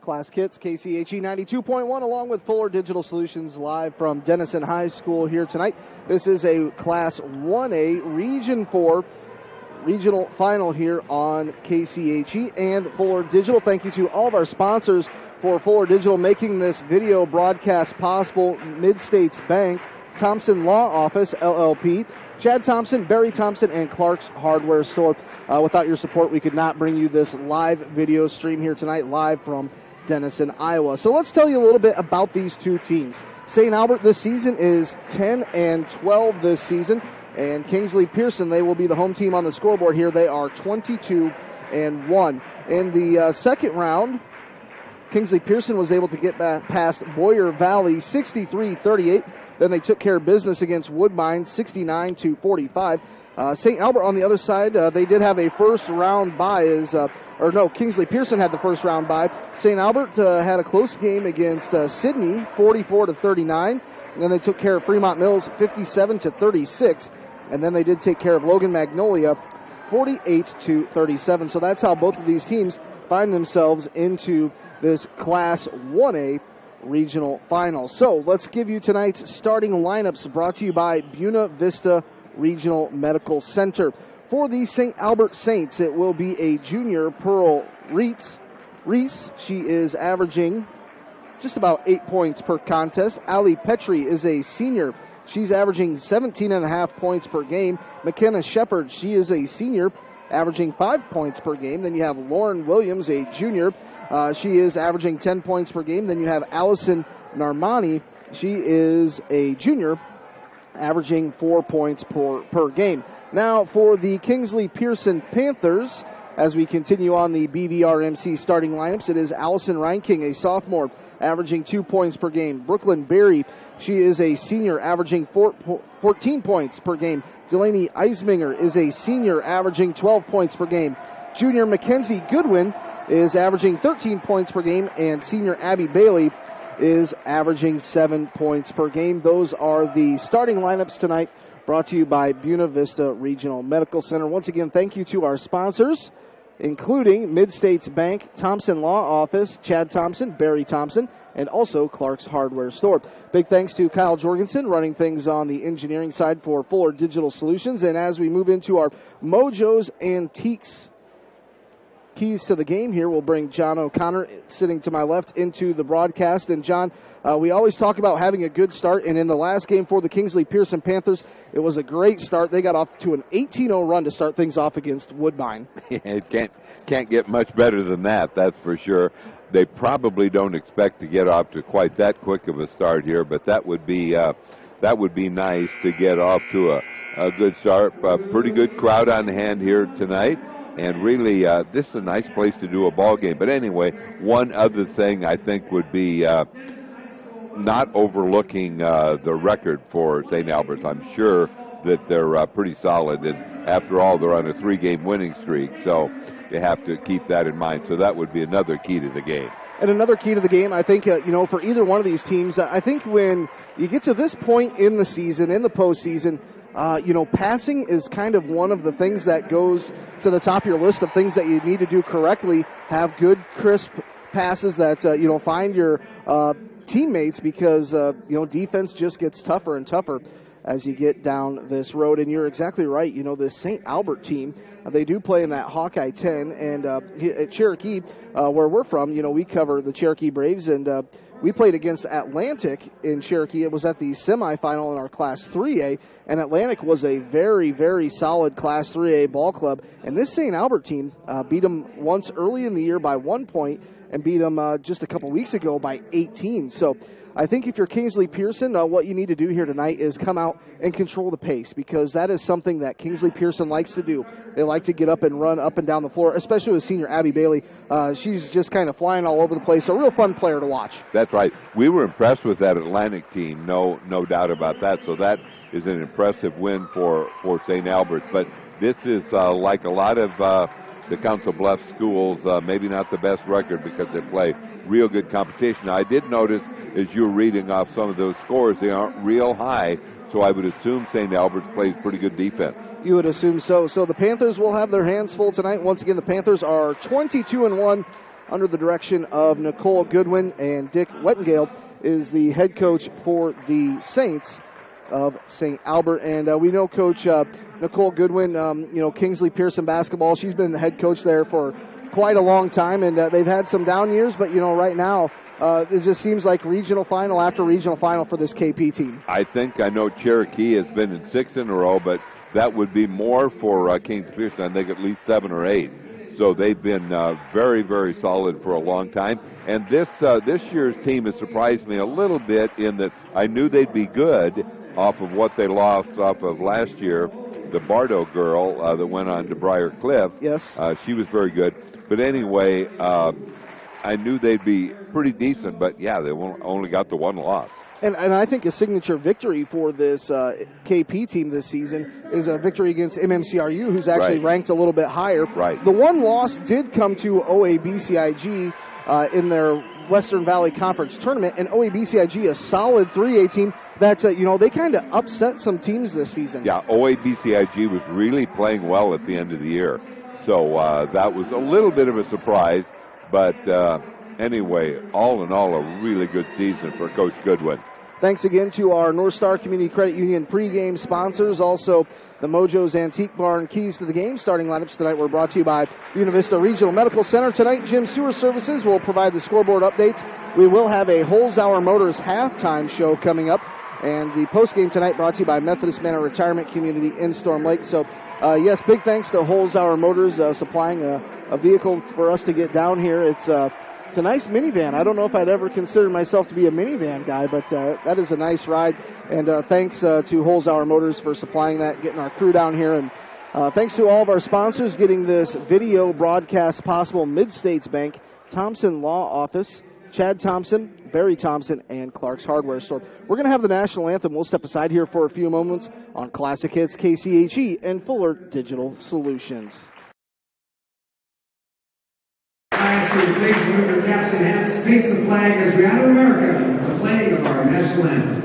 Class Kits, KCHE 92.1, along with Fuller Digital Solutions, live from Denison High School here tonight. This is a Class 1A Region 4 regional final here on KCHE and Fuller Digital. Thank you to all of our sponsors for Fuller Digital making this video broadcast possible. Mid-States Bank, Thompson Law Office, LLP, Chad Thompson, Barry Thompson, and Clark's Hardware Store. Without your support, we could not bring you this live video stream here tonight, live from Denison, Iowa. So let's tell you a little bit about these two teams. St. Albert this season is 10-12 this season, and Kingsley-Pierson, they will be the home team on the scoreboard here. They are 22-1. In the second round, Kingsley-Pierson was able to get back past Boyer Valley 63-38. Then they took care of business against Woodbine 69-45. St. Albert on the other side, they did have a first round bye Kingsley-Pierson had the first round bye. St. Albert had a close game against Sidney 44-39. And then they took care of Fremont Mills 57-36. And then they did take care of Logan Magnolia 48-37. So that's how both of these teams find themselves into this Class 1A regional final. So let's give you tonight's starting lineups, brought to you by Buena Vista Regional Medical Center. For the St. Albert Saints, it will be a junior, Pearl Reese. She is averaging just about 8 points per contest. Allie Petrie is a senior. She's averaging 17.5 points per game. McKenna Shepard, she is a senior, averaging 5 points per game. Then you have Lauren Williams, a junior. She is averaging 10 points per game. Then you have Allison Narmani. She is a junior, averaging 4 points per game. Now for the Kingsley-Pierson Panthers, as we continue on the BVRMC starting lineups, it is Allison Reinking, a sophomore, averaging 2 points per game. Brooklyn Berry, she is a senior, averaging 14 points per game. Delaney Eisminger is a senior, averaging 12 points per game. Junior Mckenzie Goodwin is averaging 13 points per game, and senior Abby Bailey is averaging 7 points per game. Those are the starting lineups tonight, brought to you by Buena Vista Regional Medical Center. Once again, thank you to our sponsors, including Mid-States Bank, Thompson Law Office, Chad Thompson, Barry Thompson, and also Clark's Hardware Store. Big thanks to Kyle Jorgensen running things on the engineering side for Fuller Digital Solutions. And as we move into our Mojo's Antiques keys to the game here, we'll bring John O'Connor, sitting to my left, into the broadcast. And John, we always talk about having a good start, and in the last game for the Kingsley-Pierson Panthers, it was a great start. They got off to an 18-0 run to start things off against Woodbine. It can't get much better than that, that's for sure. They probably don't expect to get off to quite that quick of a start here, but that would be nice to get off to a good start. A pretty good crowd on hand here tonight. And really, this is a nice place to do a ball game. But anyway, one other thing I think would be not overlooking the record for St. Albert's. I'm sure that they're pretty solid. And after all, they're on a 3-game winning streak. So you have to keep that in mind. So that would be another key to the game. And another key to the game, I think, for either one of these teams, I think when you get to this point in the season, in the postseason, passing is kind of one of the things that goes to the top of your list of things that you need to do correctly. Have good, crisp passes that, find your teammates, because, defense just gets tougher and tougher as you get down this road. And you're exactly right. This St. Albert team, they do play in that Hawkeye 10. And at Cherokee, where we're from, we cover the Cherokee Braves, and we played against Atlantic in Cherokee. It was at the semifinal in our Class 3A, and Atlantic was a very, very solid Class 3A ball club. And this St. Albert team beat them once early in the year by 1 point and beat them just a couple weeks ago by 18. So I think if you're Kingsley-Pierson, what you need to do here tonight is come out and control the pace, because that is something that Kingsley-Pierson likes to do. They like to get up and run up and down the floor, especially with senior Abby Bailey. She's just kind of flying all over the place. A real fun player to watch. That's right. We were impressed with that Atlantic team, no doubt about that. So that is an impressive win for St. Albert's. But this is like a lot of the Council Bluffs schools, maybe not the best record because they play real good competition. Now, I did notice as you were reading off some of those scores, they aren't real high, so I would assume St. Albert's plays pretty good defense. You would assume so. So the Panthers will have their hands full tonight. Once again, the Panthers are 22-1 under the direction of Nicole Goodwin, and Dick Wettengale is the head coach for the Saints of St. Albert. And we know Coach Nicole Goodwin, Kingsley-Pierson basketball. She's been the head coach there for quite a long time, and they've had some down years, but, right now it just seems like regional final after regional final for this KP team. I know Cherokee has been in 6 in a row, but that would be more for Kingsley-Pierson. I think at least 7 or 8. So they've been very, very solid for a long time. And this year's team has surprised me a little bit in that I knew they'd be good off of what they lost off of last year. The Bardo girl that went on to Briar Cliff. Yes. She was very good. But anyway, I knew they'd be pretty decent. But, yeah, they only got the 1 loss. And I think a signature victory for this KP team this season is a victory against MMCRU, who's actually ranked a little bit higher. Right. The 1 loss did come to OABCIG in their Western Valley Conference tournament, and OABCIG, a solid 3A team that, they kind of upset some teams this season. Yeah, OABCIG was really playing well at the end of the year. So that was a little bit of a surprise, but anyway, all in all, a really good season for Coach Goodwin. Thanks again to our North Star Community Credit Union pregame sponsors. Also, the Mojo's Antique Barn keys to the game. Starting lineups tonight were brought to you by Buena Vista Regional Medical Center. Tonight, Jim Sewer Services will provide the scoreboard updates. We will have a Holzhauer Motors halftime show coming up. And the postgame tonight brought to you by Methodist Manor Retirement Community in Storm Lake. So, yes, big thanks to Holzhauer Motors supplying a vehicle for us to get down here. It's a nice minivan. I don't know if I'd ever considered myself to be a minivan guy, but that is a nice ride. And thanks to Holzhauer Motors for supplying that, getting our crew down here. And thanks to all of our sponsors getting this video broadcast possible. Mid-States Bank, Thompson Law Office, Chad Thompson, Barry Thompson, and Clark's Hardware Store. We're going to have the national anthem. We'll step aside here for a few moments on Classic Hits, KCHE, and Fuller Digital Solutions. Please remove your caps and hats, face the flag as we honor America with the playing of our national anthem.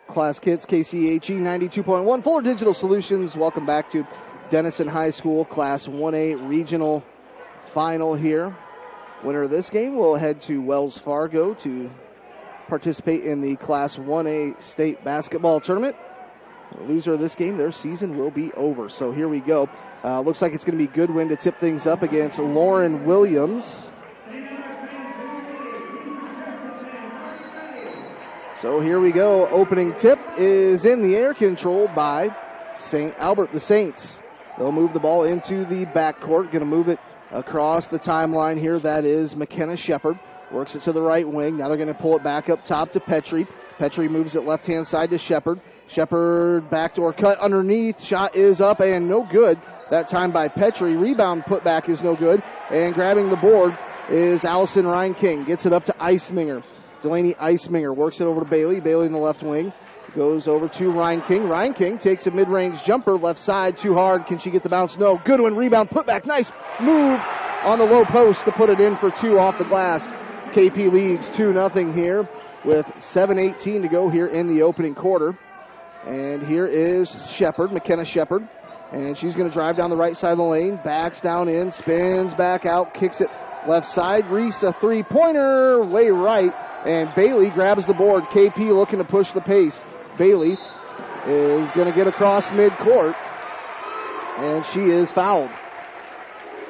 Class Kids, KCHE 92.1, Fuller Digital Solutions. Welcome back to Denison High School Class 1A Regional Final here. Winner of this game will head to Wells Fargo to participate in the Class 1A State Basketball Tournament. The loser of this game, their season will be over. So here we go. Looks like it's going to be Goodwin to tip things up against Lauren Williams. So here we go. Opening tip is in the air, controlled by St. Albert, the Saints. They'll move the ball into the backcourt. Going to move it across the timeline here. That is McKenna Shepard. Works it to the right wing. Now they're going to pull it back up top to Petrie. Petrie moves it left-hand side to Shepard. Shepard backdoor cut underneath. Shot is up and no good. That time by Petrie. Rebound put back is no good. And grabbing the board is Allison Reinking. Gets it up to Eisminger. Delaney Eisminger works it over to Bailey. Bailey in the left wing. Goes over to Reinking. Reinking takes a mid-range jumper. Left side, too hard. Can she get the bounce? No. Goodwin rebound. Put back. Nice move on the low post to put it in for 2 off the glass. KP leads 2-0 here with 7:18 to go here in the opening quarter. And here is Shepard, McKenna Shepard. And she's going to drive down the right side of the lane. Backs down in, spins back out, kicks it left side. Reese, a three-pointer, way right. And Bailey grabs the board. KP looking to push the pace. Bailey is going to get across midcourt. And she is fouled.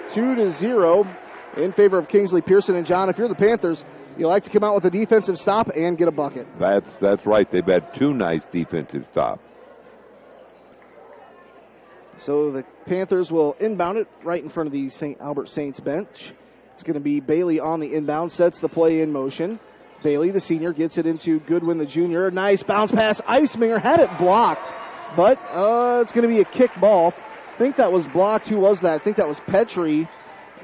2-0 in favor of Kingsley-Pierson. And John, if you're the Panthers, you like to come out with a defensive stop and get a bucket. That's right. They've had 2 nice defensive stops. So the Panthers will inbound it right in front of the St. Albert Saints bench. It's going to be Bailey on the inbound, sets the play in motion. Bailey, the senior, gets it into Goodwin, the junior. Nice bounce pass. Eisminger had it blocked, but it's going to be a kick ball. I think that was blocked. Who was that? I think that was Petrie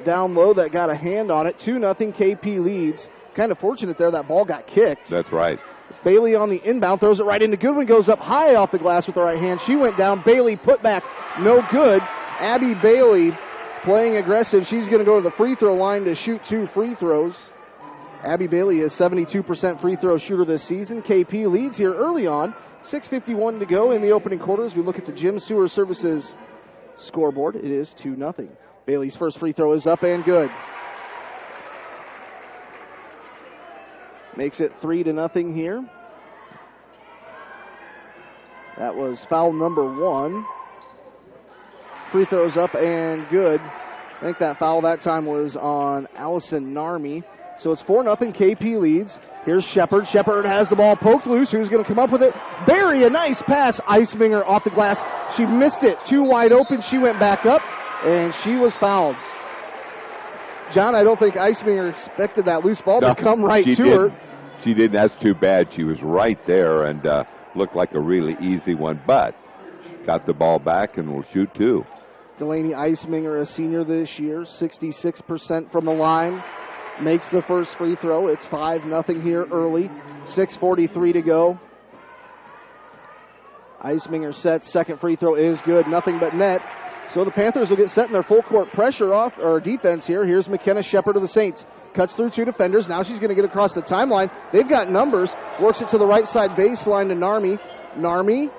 down low that got a hand on it. 2-0 KP leads. Kind of fortunate there that ball got kicked. That's right. Bailey on the inbound, throws it right into Goodwin, goes up high off the glass with the right hand. She went down. Bailey put back, no good. Abby Bailey playing aggressive. She's going to go to the free throw line to shoot 2 free throws. Abby Bailey is 72% free throw shooter this season. KP leads here early on. 6:51 to go in the opening quarters. We look at the Jim Sewer Services scoreboard. It is 2-0. Bailey's first free throw is up and good. Makes it 3-0 here. That was foul number 1. Free throws up and good. I think that foul that time was on Allison Narmi. So it's 4-0. KP leads. Here's Shepard. Shepard has the ball poked loose. Who's going to come up with it? Barry, a nice pass. Eisminger off the glass. She missed it. 2 wide open. She went back up, and she was fouled. John, I don't think Eisminger expected that loose ball to come right to her. She didn't. That's too bad. She was right there and looked like a really easy one, but got the ball back and will shoot 2. Delaney Eisminger, a senior this year, 66% from the line. Makes the first free throw. It's 5-0 here early. 6:43 to go. Eisminger sets. Second free throw is good. Nothing but net. So the Panthers will get set in their full court pressure off or defense here. Here's McKenna Shepard of the Saints. Cuts through 2 defenders. Now she's going to get across the timeline. They've got numbers. Works it to the right side baseline to Narmi. Narmi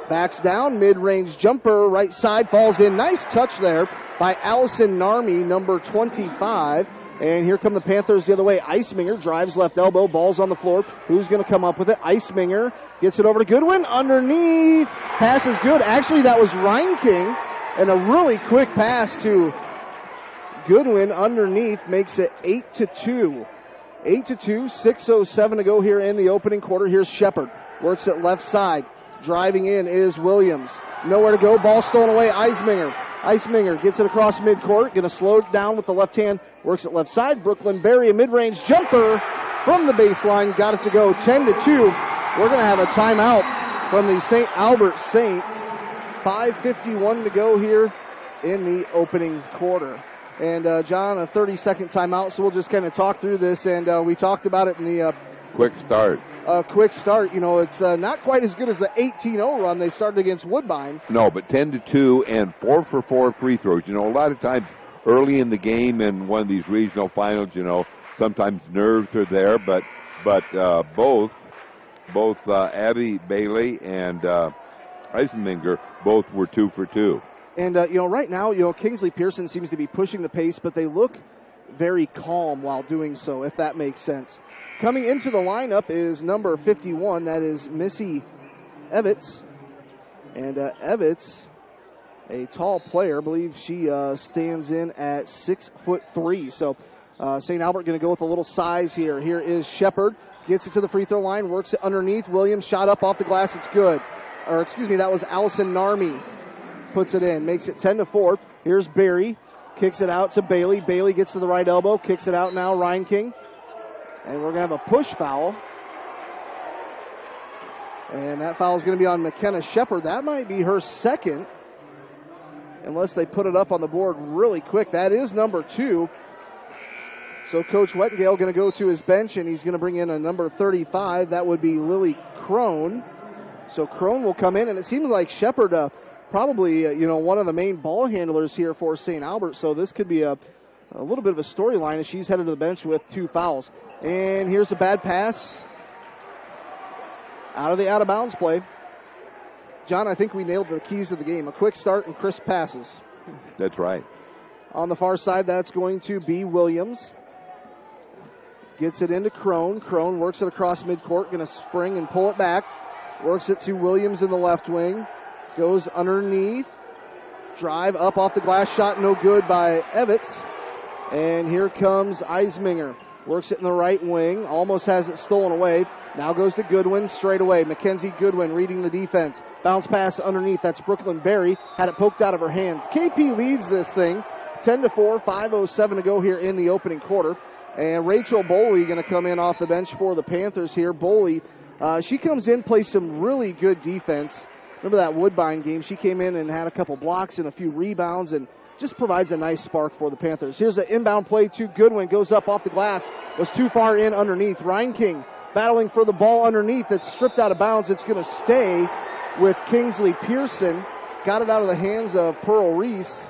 backs down. Mid-range jumper. Right side falls in. Nice touch there by Allison Narmi, number 25. And here come the Panthers the other way. Eisminger drives left elbow. Ball's on the floor. Who's going to come up with it? Eisminger gets it over to Goodwin. Underneath. Pass is good. Actually, that was Reinking. And a really quick pass to Goodwin underneath makes it 8-2. 8-2, 6:07 to go here in the opening quarter. Here's Shepard. Works it left side. Driving in is Williams. Nowhere to go. Ball stolen away. Eisminger gets it across midcourt. Going to slow it down with the left hand. Works it left side. Brooklyn Berry, a mid-range jumper from the baseline. Got it to go 10-2. We're going to have a timeout from the St. Albert Saints. 5:51 to go here in the opening quarter. And, John, a 30-second timeout, so we'll just kind of talk through this. And we talked about it in the quick start. Quick start. You know, it's not quite as good as the 18-0 run they started against Woodbine. No, but 10-2 and 4 for 4 free throws. You know, a lot of times early in the game in one of these regional finals, you know, sometimes nerves are there, but both Abby Bailey and Eisminger both were 2 for 2. And, you know, right now, you know, Kingsley-Pierson seems to be pushing the pace, but they look very calm while doing so, if that makes sense. Coming into the lineup is number 51. That is Missy Evitz. And Evitz, a tall player, I believe she stands in at 6'3". So St. Albert going to go with a little size here. Here is Shepard. Gets it to the free throw line, works it underneath. Williams shot up off the glass. It's good. Or, excuse me, that was Allison Narmi. Puts it in, makes it 10-4. Here's Barry. Kicks it out to Bailey. Bailey gets to the right elbow. Kicks it out now, Reinking. And we're going to have a push foul. And that foul is going to be on McKenna Shepard. That might be her second, unless they put it up on the board really quick. That is number 2. So Coach Wettengale going to go to his bench, and he's going to bring in a number 35. That would be Lily Crone. So Crone will come in, and it seems like Shepard probably one of the main ball handlers here for St. Albert. So this could be a little bit of a storyline as she's headed to the bench with 2 fouls. And here's a bad pass out of the out-of-bounds play. John, I think we nailed the keys of the game. A quick start and crisp passes. That's right. On the far side, that's going to be Williams. Gets it into Crone. Crone works it across midcourt. Going to spring and pull it back. Works it to Williams in the left wing. Goes underneath. Drive up off the glass shot. No good by Evitz. And here comes Eisminger. Works it in the right wing. Almost has it stolen away. Now goes to Goodwin straight away. Mckenzie Goodwin reading the defense. Bounce pass underneath. That's Brooklyn Berry. Had it poked out of her hands. KP leads this thing 10-4. 5:07 to go here in the opening quarter. And Rachel Boley going to come in off the bench for the Panthers here. Boley, she comes in, plays some really good defense. Remember that Woodbine game? She came in and had a couple blocks and a few rebounds and just provides a nice spark for the Panthers. Here's an inbound play to Goodwin. Goes up off the glass. Was too far in underneath. Reinking battling for the ball underneath. It's stripped out of bounds. It's going to stay with Kingsley-Pierson. Got it out of the hands of Pearl Reese.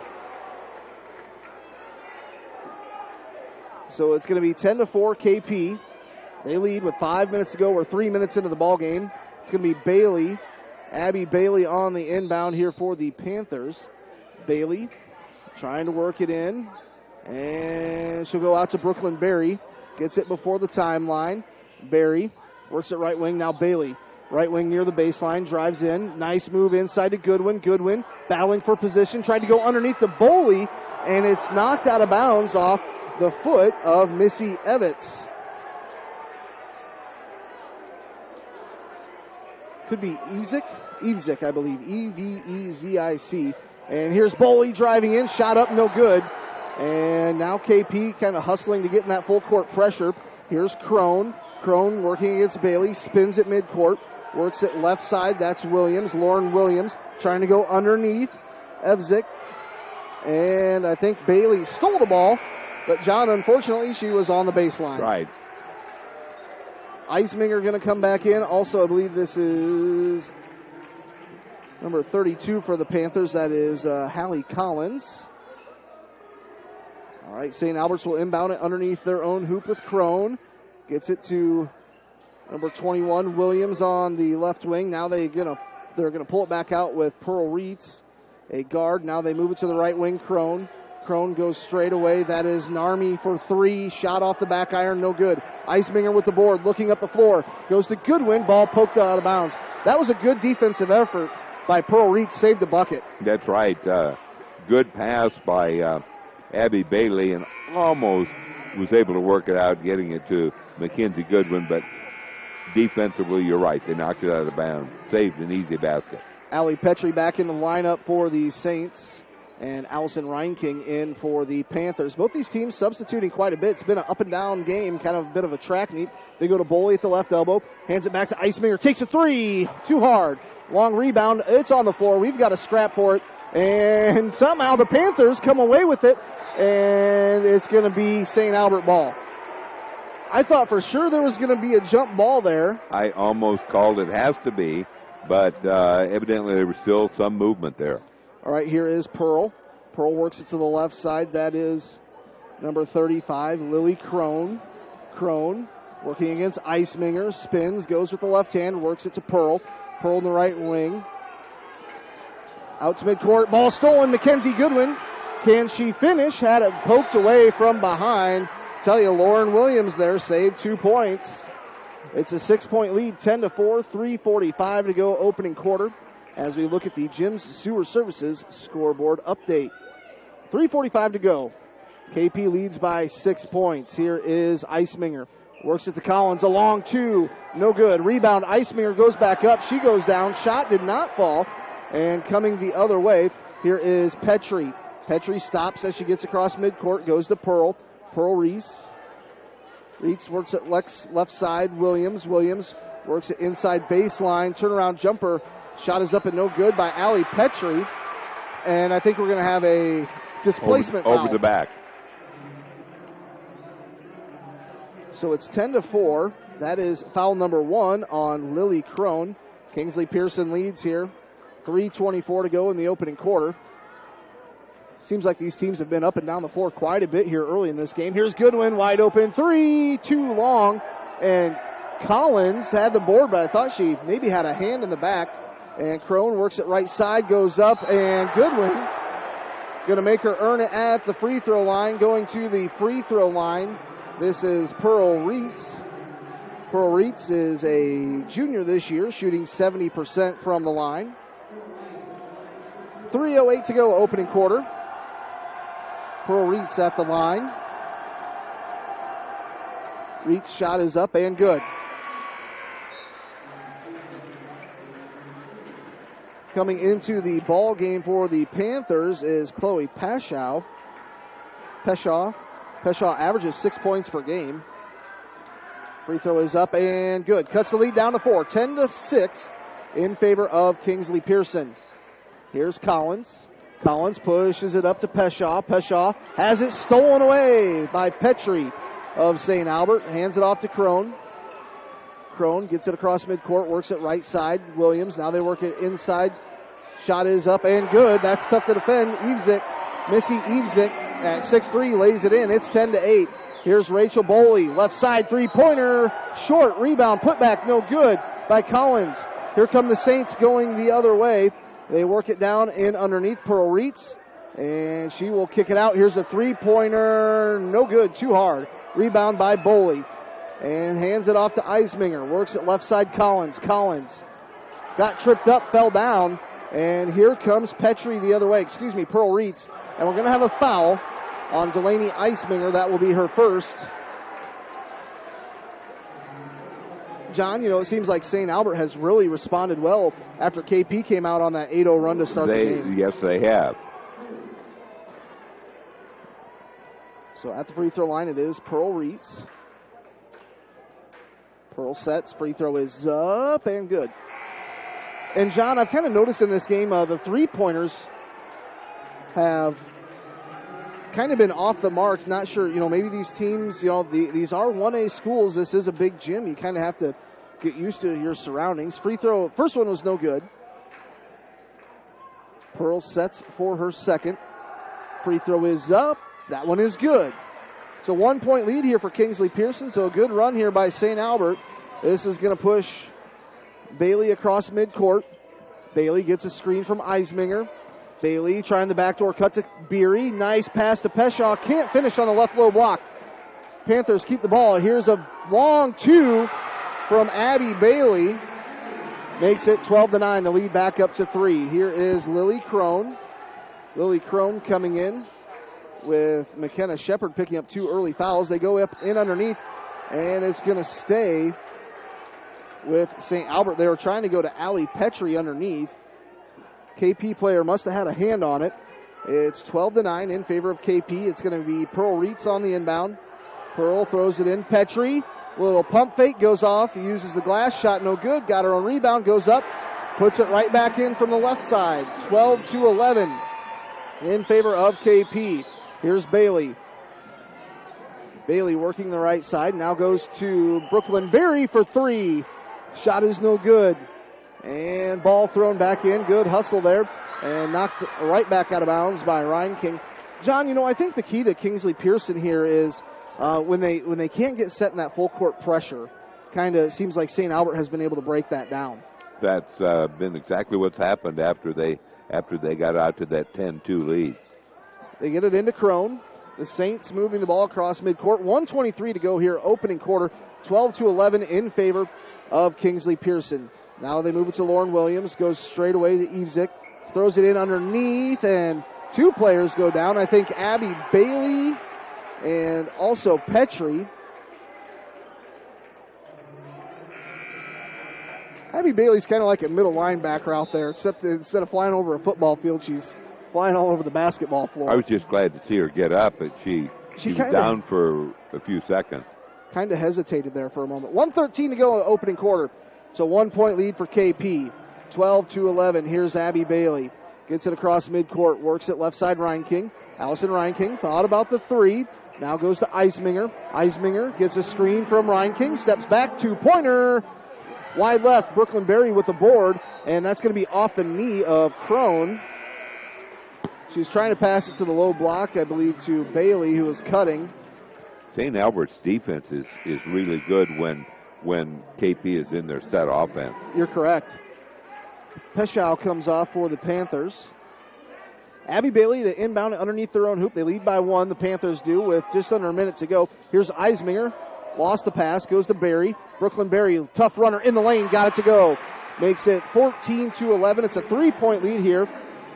So it's going to be 10-4 KP. They lead with 5 minutes to go. We're 3 minutes into the ball game. It's going to be Bailey, Abby Bailey on the inbound here for the Panthers. Bailey trying to work it in, and she'll go out to Brooklyn Berry. Gets it before the timeline. Berry works it right wing. Now Bailey, right wing near the baseline, drives in. Nice move inside to Goodwin. Goodwin battling for position, tried to go underneath the Boley, and it's knocked out of bounds off the foot of Missy Evitz. Could be Evzic, I believe. Evezic. And here's Boley driving in, shot up, no good. And now KP kind of hustling to get in that full court pressure. Here's Crone. Crone working against Bailey, spins at midcourt, works it left side. That's Williams, Lauren Williams, trying to go underneath Evzic. And I think Bailey stole the ball. But, John, unfortunately, she was on the baseline. Right. Eisminger going to come back in. Also, I believe this is number 32 for the Panthers. That is Hallie Collins. All right, St. Albert's will inbound it underneath their own hoop with Crone. Gets it to number 21, Williams on the left wing. Now they're going to pull it back out with Pearl Reitz, a guard. Now they move it to the right wing, Crone. Crone goes straight away. That is Narmi for 3. Shot off the back iron, no good. Eisminger with the board, looking up the floor. Goes to Goodwin, ball poked out of bounds. That was a good defensive effort by Pearl Reitz, saved the bucket. That's right. Good pass by Abby Bailey, and almost was able to work it out, getting it to Mckenzie Goodwin, but defensively, you're right. They knocked it out of bounds. Saved an easy basket. Allie Petrie back in the lineup for the Saints, and Allison Reinking in for the Panthers. Both these teams substituting quite a bit. It's been an up-and-down game, kind of a bit of a track meet. They go to Boley at the left elbow, hands it back to Eisminger, takes a 3, too hard. Long rebound, it's on the floor. We've got a scrap for it, and somehow the Panthers come away with it, and it's going to be St. Albert ball. I thought for sure there was going to be a jump ball there. I almost called it has to be, but evidently there was still some movement there. All right, here is Pearl. Pearl works it to the left side. That is number 35, Lily Crone. Crone working against Eisminger. Spins, goes with the left hand, works it to Pearl. Pearl in the right wing. Out to midcourt. Ball stolen. Mckenzie Goodwin. Can she finish? Had it poked away from behind. Tell you, Lauren Williams there saved 2 points. It's a 6-point lead, 10-4, 3:45 to go opening quarter. As we look at the Jim's Sewer Services scoreboard update. 3:45 to go. KP leads by 6 points. Here is Eisminger. Works it to Collins. A long 2. No good. Rebound. Eisminger goes back up. She goes down. Shot did not fall. And coming the other way, here is Petrie. Petrie stops as she gets across midcourt. Goes to Pearl. Pearl Reese. Reese works at left side. Williams Works it inside baseline. Turnaround jumper. Shot is up and no good by Allie Petrie. And I think we're going to have a displacement over foul. the back. So it's 10-4. That is foul number 1 on Lily Crone. Kingsley-Pierson leads here. 3:24 to go in the opening quarter. Seems like these teams have been up and down the floor quite a bit here early in this game. Here's Goodwin, wide open three, too long. And Collins had the board, but I thought she maybe had a hand in the back. And Crone works it right side, goes up, and Goodwin going to make her earn it at the free throw line. Going to the free throw line, this is Pearl Reese. Pearl Reese is a junior this year, shooting 70% from the line. 3:08 to go, opening quarter. Pearl Reese at the line. Reese shot is up and good. Coming into the ball game for the Panthers is Chloe Peshaw. Peshaw averages 6 points per game. Free throw is up and good. Cuts the lead down to 4. 10-6 in favor of Kingsley-Pierson. Here's Collins. Collins pushes it up to Peshaw. Peshaw has it stolen away by Petrie of St. Albert. Hands it off to Crone. Crone gets it across midcourt, works it right side. Williams, now they work it inside. Shot is up and good. That's tough to defend. Missy Evesick at 6'3", lays it in. It's 10-8. Here's Rachel Boley. Left side three-pointer. Short rebound. Put back. No good by Collins. Here come the Saints going the other way. They work it down in underneath Pearl Reitz. And she will kick it out. Here's a three-pointer. No good. Too hard. Rebound by Boley. And hands it off to Eisminger. Works it left side Collins. Collins got tripped up, fell down. And here comes Petrie the other way. Pearl Reitz. And we're going to have a foul on Delaney Eisminger. That will be her first. John, it seems like St. Albert has really responded well after KP came out on that 8-0 run to start the game. Yes, they have. So at the free throw line, it is Pearl Reitz. Pearl sets. Free throw is up and good. And, John, I've kind of noticed in this game the three-pointers have kind of been off the mark. Not sure, maybe these teams, these are 1A schools. This is a big gym. You kind of have to get used to your surroundings. Free throw, first one was no good. Pearl sets for her second. Free throw is up. That one is good. It's a 1-point lead here for Kingsley-Pierson, so a good run here by St. Albert. This is going to push Bailey across midcourt. Bailey gets a screen from Eisminger. Bailey trying the backdoor cut to Beery. Nice pass to Peshaw. Can't finish on the left low block. Panthers keep the ball. Here's a long two from Abby Bailey. Makes it 12-9. The lead back up to 3. Here is Lily Crone. Lily Crone coming in with McKenna Shepard picking up 2 early fouls. They go up in underneath, and it's going to stay with St. Albert. They were trying to go to Allie Petrie underneath. KP player must have had a hand on it. It's 12-9 in favor of KP. It's going to be Pearl Reitz on the inbound. Pearl throws it in. Petrie, little pump fake, goes off. He uses the glass shot, no good. Got her own rebound, goes up, puts it right back in from the left side. 12-11 in favor of KP. Here's Bailey. Bailey working the right side. Now goes to Brooklyn Berry for 3. Shot is no good. And ball thrown back in. Good hustle there. And knocked right back out of bounds by Ryan King. John, I think the key to Kingsley-Pierson here is when they can't get set in that full court pressure, kind of seems like St. Albert has been able to break that down. That's been exactly what's happened after they got out to that 10-2 lead. They get it into Crone. The Saints moving the ball across midcourt. 1:23 to go here, opening quarter. 12-11 in favor of Kingsley-Pierson. Now they move it to Lauren Williams. Goes straight away to Evesick. Throws it in underneath, and 2 players go down. I think Abby Bailey and also Petrie. Abby Bailey's kind of like a middle linebacker out there, except instead of flying over a football field, she's flying all over the basketball floor. I was just glad to see her get up, but she was down for a few seconds. Kind of hesitated there for a moment. 1:13 to go, opening quarter. It's a 1-point lead for KP. 12-11. Here's Abby Bailey. Gets it across midcourt. Works it left side Reinking. Allison Reinking thought about the three. Now goes to Eisminger. Eisminger gets a screen from Reinking. Steps back. Two-pointer. Wide left. Brooklyn Berry with the board. And that's going to be off the knee of Crone. She was trying to pass it to the low block, I believe, to Bailey, who was cutting. St. Albert's defense is really good when KP is in their set offense. You're correct. Peschow comes off for the Panthers. Abby Bailey to inbound it underneath their own hoop. They lead by 1, the Panthers do, with just under a minute to go. Here's Eisminger. Lost the pass, goes to Berry. Brooklyn Berry, tough runner in the lane, got it to go. Makes it 14-11. It's a 3-point lead here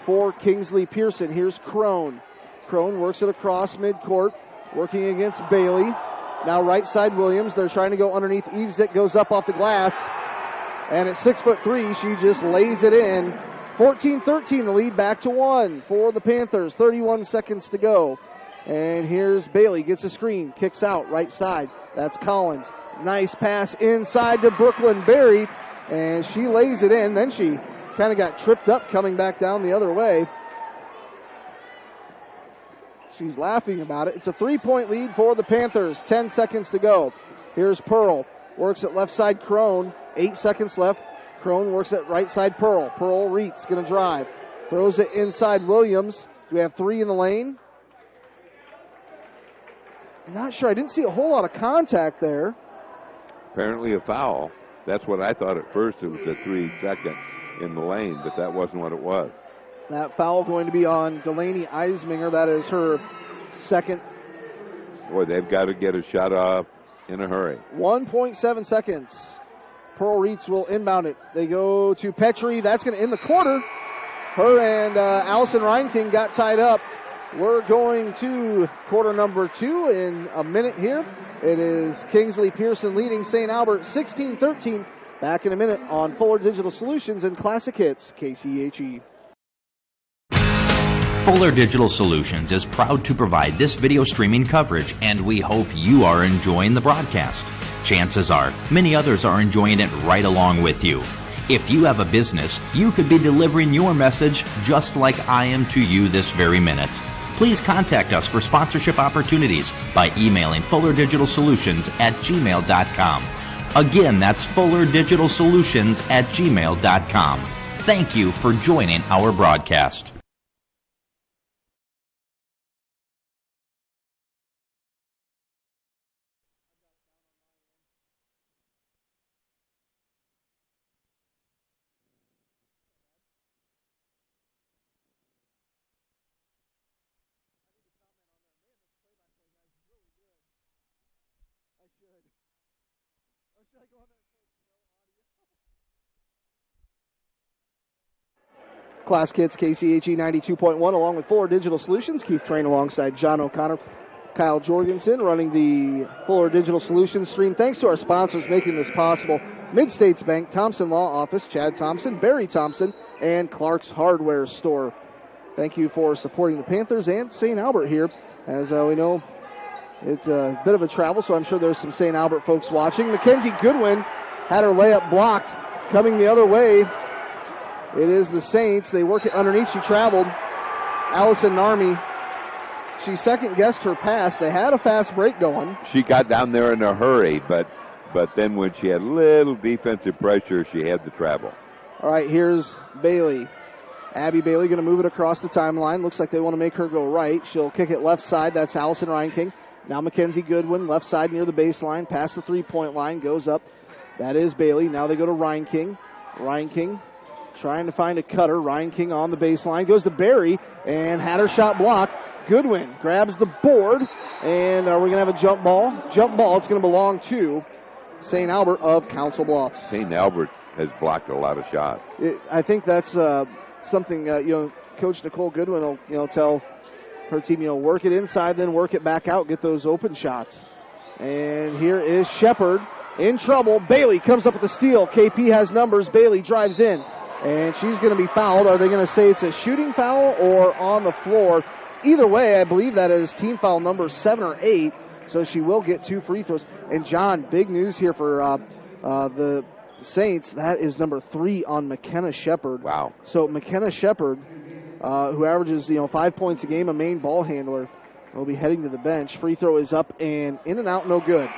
for Kingsley-Pierson. Here's Crone. Crone works it across midcourt, working against Bailey. Now right side Williams. They're trying to go underneath. Evesick goes up off the glass. And at 6'3", she just lays it in. 14-13, the lead back to 1 for the Panthers. 31 seconds to go. And here's Bailey, gets a screen, kicks out right side. That's Collins. Nice pass inside to Brooklyn Berry. And she lays it in. Then she kind of got tripped up coming back down the other way. She's laughing about it. It's a 3-point lead for the Panthers. 10 seconds to go. Here's Pearl. Works at left side Crone. 8 seconds left. Crone works at right side Pearl. Pearl Reitz going to drive. Throws it inside Williams. Do we have 3 in the lane? I'm not sure. I didn't see a whole lot of contact there. Apparently a foul. That's what I thought at first. It was a 3-second in the lane, but that wasn't what it was. That foul going to be on Delaney Eisminger. That is her second. Boy, they've got to get a shot off in a hurry. 1.7 seconds. Pearl Reitz will inbound it. They go to Petrie. That's going to end the quarter. Her and Allison Reinking got tied up. We're going to quarter number 2 in a minute here. It is Kingsley-Pierson leading St. Albert 16-13. Back in a minute on Fuller Digital Solutions and Classic Hits, KCHE. Fuller Digital Solutions is proud to provide this video streaming coverage, and we hope you are enjoying the broadcast. Chances are, many others are enjoying it right along with you. If you have a business, you could be delivering your message just like I am to you this very minute. Please contact us for sponsorship opportunities by emailing fullerdigitalsolutions@gmail.com. Again, that's fullerdigitalsolutions@gmail.com. Thank you for joining our broadcast. Class Kids, KCHE 92.1, along with Fuller Digital Solutions. Keith Crane alongside John O'Connor. Kyle Jorgensen running the Fuller Digital Solutions stream. Thanks to our sponsors making this possible. Mid-States Bank, Thompson Law Office, Chad Thompson, Barry Thompson, and Clark's Hardware Store. Thank you for supporting the Panthers and St. Albert here. As we know, it's a bit of a travel, so I'm sure there's some St. Albert folks watching. Mckenzie Goodwin had her layup blocked. Coming the other way, it is the Saints. They work it underneath. She traveled. Allison Narmi, she second-guessed her pass. They had a fast break going. She got down there in a hurry, but then when she had little defensive pressure, she had to travel. All right, here's Bailey. Abby Bailey going to move it across the timeline. Looks like they want to make her go right. She'll kick it left side. That's Allison Reinking. Now Mckenzie Goodwin, left side near the baseline, past the three-point line, goes up. That is Bailey. Now they go to Reinking. Reinking trying to find a cutter. Reinking on the baseline. Goes to Barry and had her shot blocked. Goodwin grabs the board. And are we going to have a jump ball? Jump ball. It's going to belong to St. Albert of Council Bluffs. St. Albert has blocked a lot of shots. I think that's something, Coach Nicole Goodwin will, tell her team, work it inside, then work it back out, get those open shots. And here is Shepard in trouble. Bailey comes up with the steal. KP has numbers. Bailey drives in, and she's going to be fouled. Are they going to say it's a shooting foul or on the floor? Either way, I believe that is team foul number 7 or 8, so she will get 2 free throws. And, John, big news here for the Saints, that is number 3 on McKenna Shepard. Wow. So McKenna Shepard, who averages 5 points a game, a main ball handler, will be heading to the bench. Free throw is up and in and out, no good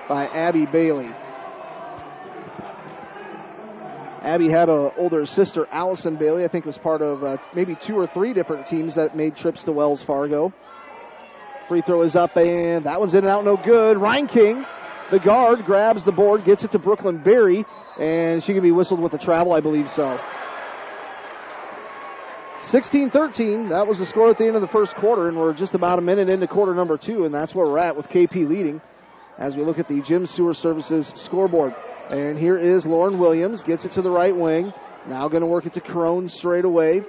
by Abby Bailey. Abby had an older sister, Allison Bailey, I think was part of maybe 2 or 3 different teams that made trips to Wells Fargo. Free throw is up and that one's in and out, no good. Ryan King, the guard, grabs the board, gets it to Brooklyn Berry, and she can be whistled with a travel, I believe so. 16-13, that was the score at the end of the first quarter, and we're just about a minute into quarter number 2, and that's where we're at with KP leading as we look at the Gym Sewer Services scoreboard. And here is Lauren Williams, gets it to the right wing, now going to work it to Crone straight away.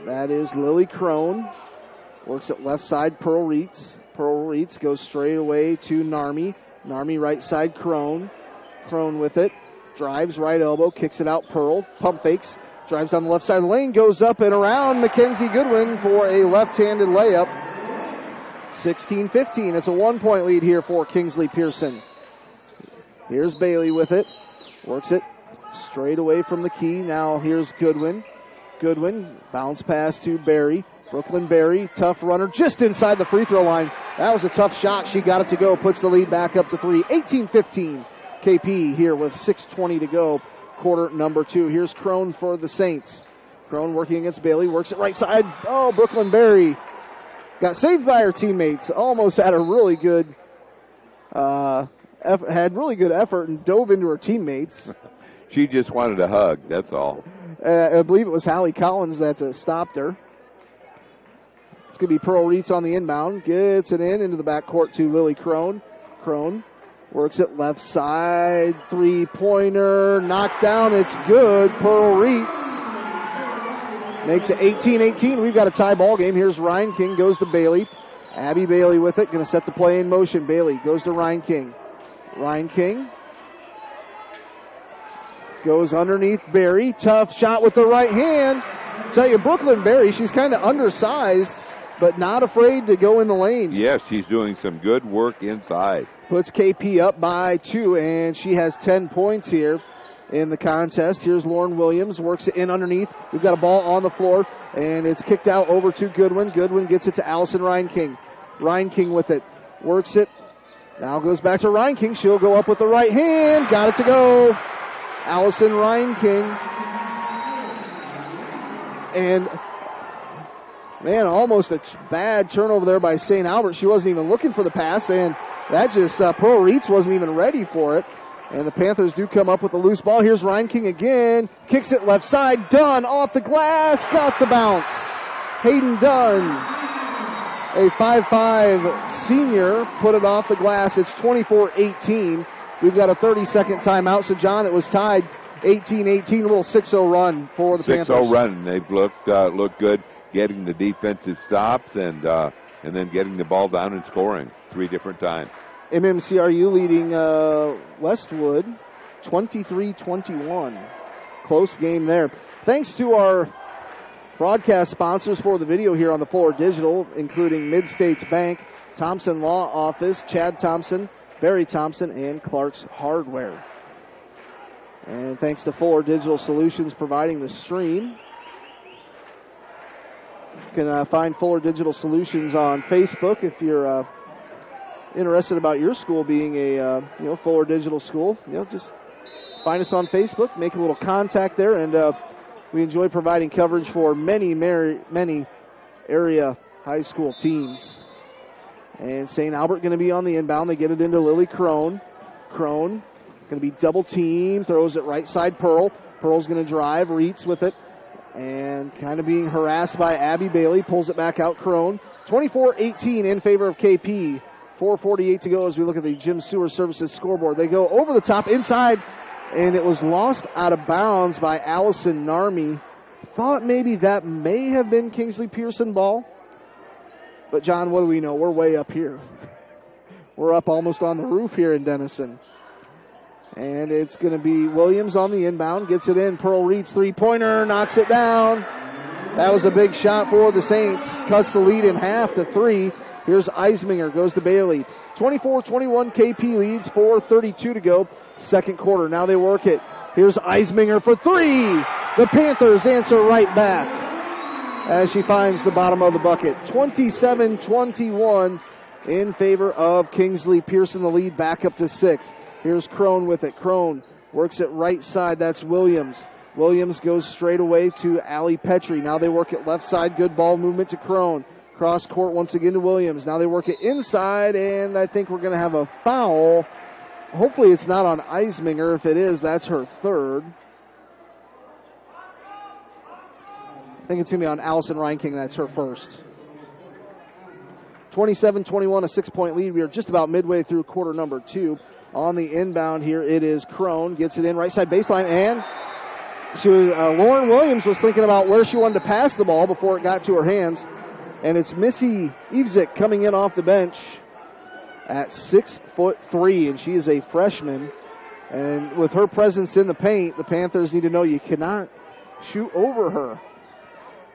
That is Lily Crone, works it left side, Pearl Reitz. Pearl Reitz goes straight away to Narmi. Narmi right side, Crone. Crone with it. Drives right elbow, kicks it out, Pearl. Pump fakes. Drives down the left side of the lane, goes up and around Mckenzie Goodwin for a left-handed layup. 16-15. It's a 1-point lead here for Kingsley-Pierson. Here's Bailey with it. Works it straight away from the key. Now here's Goodwin. Goodwin, bounce pass to Berry. Brooklyn Berry, tough runner, just inside the free throw line. That was a tough shot. She got it to go, puts the lead back up to 3. 18-15. KP here with 6:20 to go. Quarter number 2. Here's Crone for the Saints. Crone working against Bailey, works it right side. Oh, Brooklyn Berry got saved by her teammates. Almost had a really good, had really good effort and dove into her teammates. She just wanted a hug, that's all. I believe it was Hallie Collins that stopped her. It's going to be Pearl Reitz on the inbound. Gets it into the backcourt to Lily Crone. Crone works it left side. Three-pointer. Knocked down. It's good. Pearl Reitz makes it 18-18. We've got a tie ball game. Here's Ryan King. Goes to Bailey. Abby Bailey with it. Going to set the play in motion. Bailey goes to Ryan King. Ryan King goes underneath Berry. Tough shot with the right hand. Tell you, Brooklyn Berry, she's kind of undersized, but not afraid to go in the lane. Yes, she's doing some good work inside. Puts KP up by 2, and she has 10 points here in the contest. Here's Lauren Williams, works it in underneath. We've got a ball on the floor, and it's kicked out over to Goodwin. Goodwin gets it to Allison Ryan King. Ryan King with it, works it. Now goes back to Ryan King. She'll go up with the right hand. Got it to go. Allison Ryan King. And, man, almost a bad turnover there by St. Albert. She wasn't even looking for the pass, and that just, Pearl Reitz wasn't even ready for it. And the Panthers do come up with a loose ball. Here's Ryan King again. Kicks it left side. Dunn off the glass. Got the bounce. Hayden Dunn, a 5'5 senior, put it off the glass. It's 24-18. We've got a 30-second timeout. So, John, it was tied 18-18, a little 6-0 run for the Panthers. 6-0 run. They've looked good getting the defensive stops and then getting the ball down and scoring 3 different times. MMCRU leading Westwood 23-21. Close game there. Thanks to our broadcast sponsors for the video here on the Fuller Digital, including Mid-States Bank, Thompson Law Office, Chad Thompson, Barry Thompson, and Clark's Hardware. And thanks to Fuller Digital Solutions providing the stream. You can find Fuller Digital Solutions on Facebook if you're interested about your school being a Fuller Digital school. Just find us on Facebook, make a little contact there, and we enjoy providing coverage for many area high school teams. And St. Albert going to be on the inbound. They get it into Lily Crone. Crone going to be double teamed, throws it right side Pearl. Pearl's going to drive, Reitz with it, and kind of being harassed by Abby Bailey. Pulls it back out, Crone. 24-18 in favor of KP. 4:48 to go as we look at the Gym Sewer Services scoreboard. They go over the top inside, and it was lost out of bounds by Allison Narmi. Thought maybe that may have been Kingsley-Pierson ball. But, John, what do we know? We're way up here. We're up almost on the roof here in Denison. And it's going to be Williams on the inbound. Gets it in. Pearl Reitz, three-pointer, knocks it down. That was a big shot for the Saints. Cuts the lead in half to 3. Here's Eisminger, goes to Bailey. 24-21, KP leads, 4:32 to go. Second quarter, now they work it. Here's Eisminger for three. The Panthers answer right back as she finds the bottom of the bucket. 27-21 in favor of Kingsley-Pierson. The lead back up to 6. Here's Crone with it. Crone works it right side. That's Williams. Williams goes straight away to Allie Petrie. Now they work it left side. Good ball movement to Crone. Cross court once again to Williams. Now they work it inside, and I think we're going to have a foul. Hopefully it's not on Eisminger. If it is, that's her third. I think it's going to be on Allison Reinking. That's her first. 27-21, a 6-point lead. We are just about midway through quarter number 2. On the inbound here, it is Crone. Gets it in right side baseline, and Lauren Williams was thinking about where she wanted to pass the ball before it got to her hands. And it's Missy Ivzik coming in off the bench at 6'3", and she is a freshman. And with her presence in the paint, the Panthers need to know you cannot shoot over her.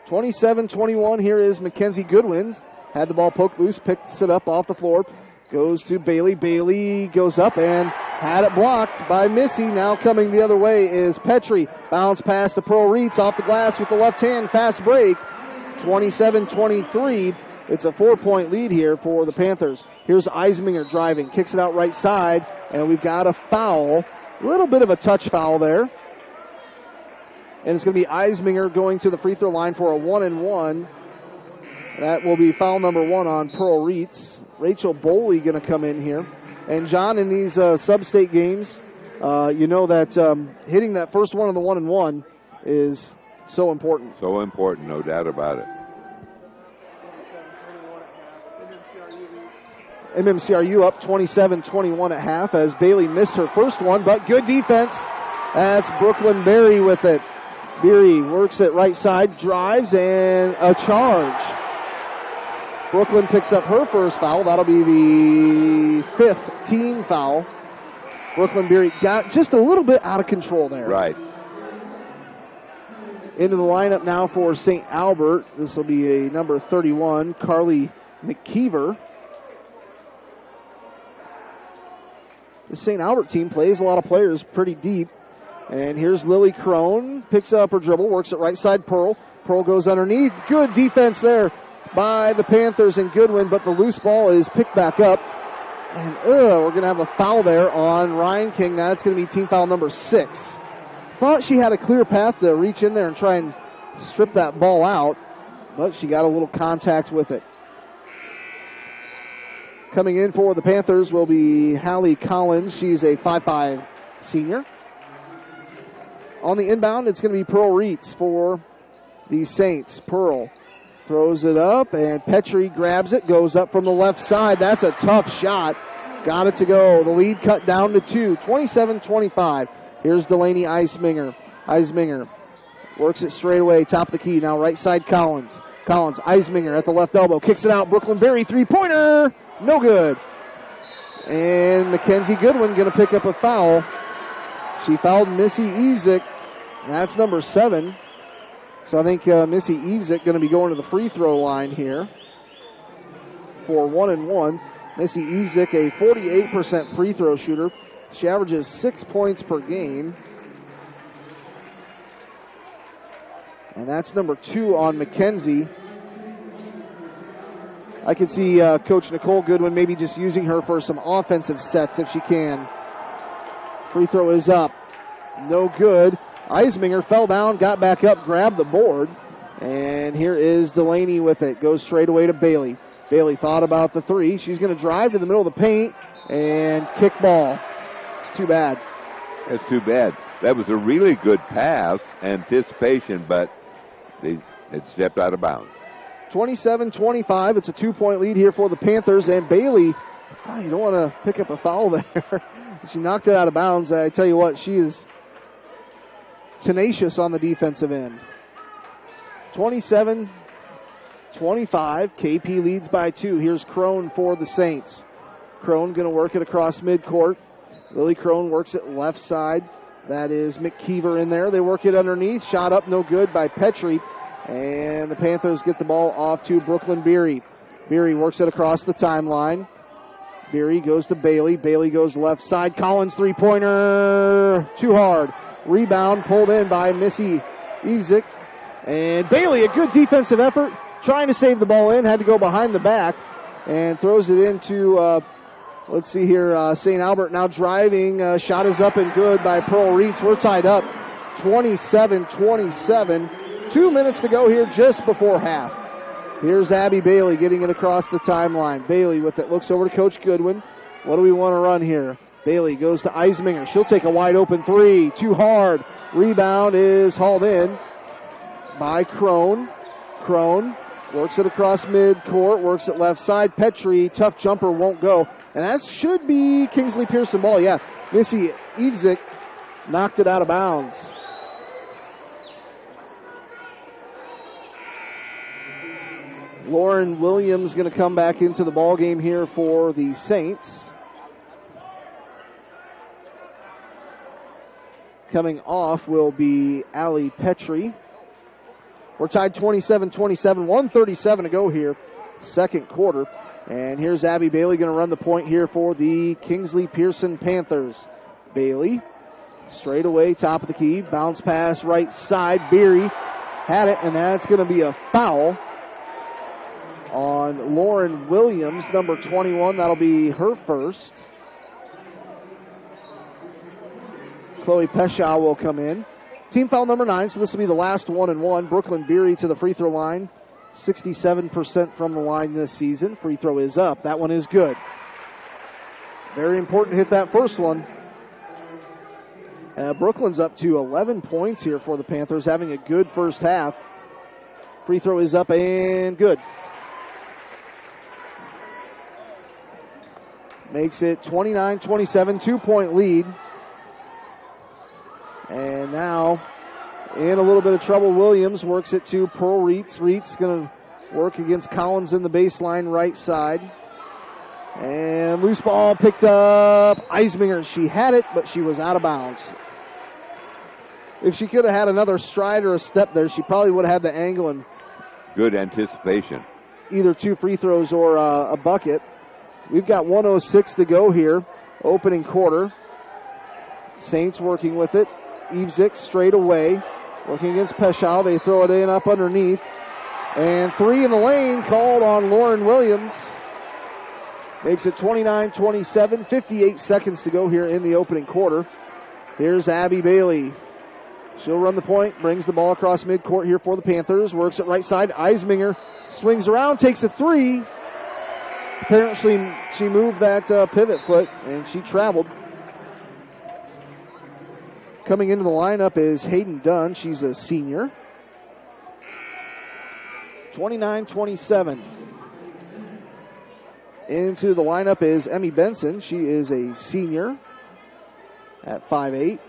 27-21, here is Mckenzie Goodwin. Had the ball poked loose, picks it up off the floor, goes to Bailey. Bailey goes up and had it blocked by Missy. Now coming the other way is Petrie. Bounce pass to Pearl Reitz off the glass with the left hand, fast break. 27-23. It's a 4-point lead here for the Panthers. Here's Eisminger driving, kicks it out right side, and we've got a foul. A little bit of a touch foul there. And it's going to be Eisminger going to the free throw line for a 1-and-1. That will be foul number 1 on Pearl Reitz. Rachel Boley going to come in here. And John, in these sub-state games, you know that hitting that first one on the 1-and-1 is so important. So important, no doubt about it. MMCRU up 27-21 at half as Bailey missed her first one, but good defense. That's Brooklyn Berry with it. Berry works it right side, drives, and a charge. Brooklyn picks up her first foul. That'll be the 5th team foul. Brooklyn Berry got just a little bit out of control there. Right. Into the lineup now for St. Albert. This will be a number 31, Carly McKeever. The St. Albert team plays a lot of players pretty deep. And here's Lily Crone. Picks up her dribble, works it right side, Pearl. Pearl goes underneath. Good defense there by the Panthers and Goodwin, but the loose ball is picked back up. And we're going to have a foul there on Ryan King. That's going to be team foul number 6. Thought she had a clear path to reach in there and try and strip that ball out, but she got a little contact with it. Coming in for the Panthers will be Hallie Collins. She's a 5'5" senior. On the inbound, it's going to be Pearl Reitz for the Saints. Pearl throws it up, and Petrie grabs it, goes up from the left side. That's a tough shot. Got it to go. The lead cut down to 2, 27-25. Here's Delaney Eisminger. Eisminger works it straight away, top of the key. Now right side Collins. Collins, Eisminger at the left elbow. Kicks it out. Brooklyn Berry, three-pointer. No good. And Mckenzie Goodwin going to pick up a foul. She fouled Missy Ivzik. That's number 7. So I think Missy Ivzik going to be going to the free throw line here for 1-and-1. Missy Ivzik, a 48% free throw shooter. She averages 6 points per game. And that's number 2 on Mckenzie. I could see Coach Nicole Goodwin maybe just using her for some offensive sets if she can. Free throw is up. No good. Eisminger fell down, got back up, grabbed the board. And here is Delaney with it. Goes straight away to Bailey. Bailey thought about the 3. She's going to drive to the middle of the paint and kick ball. It's too bad. It's too bad. That was a really good pass, anticipation, but it stepped out of bounds. 27-25. It's a 2-point lead here for the Panthers. And Bailey, you don't want to pick up a foul there. She knocked it out of bounds. I tell you what, she is tenacious on the defensive end. 27-25. KP leads by 2. Here's Crone for the Saints. Crone going to work it across midcourt. Lily Crone works it left side. That is McKeever in there. They work it underneath. Shot up, no good by Petrie. And the Panthers get the ball off to Brooklyn Berry. Beery works it across the timeline. Beery goes to Bailey. Bailey goes left side. Collins three-pointer. Too hard. Rebound pulled in by Missy Evzik. And Bailey, a good defensive effort, trying to save the ball in. Had to go behind the back and throws it into, let's see here, St. Albert now driving. Shot is up and good by Pearl Reitz. We're tied up 27-27. 2 minutes to go here just before half. Here's Abby Bailey getting it across the timeline. Bailey with it, looks over to Coach Goodwin. What do we want to run here? Bailey goes to Eisminger. She'll take a wide open three. Too hard. Rebound is hauled in by Crone. Crone works it across midcourt, works it left side. Petrie, tough jumper, won't go. And that should be Kingsley-Pierson ball. Yeah, Missy Evzik knocked it out of bounds. Lauren Williams going to come back into the ball game here for the Saints. Coming off will be Allie Petrie. We're tied 27-27, 1:37 to go here, second quarter. And here's Abby Bailey going to run the point here for the Kingsley-Pierson Panthers. Bailey, straight away, top of the key, bounce pass right side. Beery had it, and that's going to be a foul on Lauren Williams, number 21. That'll be her first. Chloe Peshaw will come in. Team foul number 9, so this will be the last 1-and-1. Brooklyn Beery to the free throw line. 67% from the line this season. Free throw is up. That one is good. Very important to hit that first one. Brooklyn's up to 11 points here for the Panthers, having a good first half. Free throw is up and good. Makes it 29-27, 2-point lead. And now, in a little bit of trouble, Williams works it to Pearl Reitz. Reitz going to work against Collins in the baseline right side. And loose ball picked up Eisminger. She had it, but she was out of bounds. If she could have had another stride or a step there, she probably would have had the angle and good anticipation. Either 2 free throws or a bucket. We've got 1:06 to go here, opening quarter. Saints working with it. Evzik straight away, working against Peshaw. They throw it in up underneath. And 3 in the lane called on Lauren Williams. Makes it 29-27, 58 seconds to go here in the opening quarter. Here's Abby Bailey. She'll run the point, brings the ball across midcourt here for the Panthers. Works it right side. Eisminger swings around, takes a 3. Apparently she moved that pivot foot, and she traveled. Coming into the lineup is Hayden Dunn. She's a senior. 29-27. Into the lineup is Emmy Benson. She is a senior at 5'8".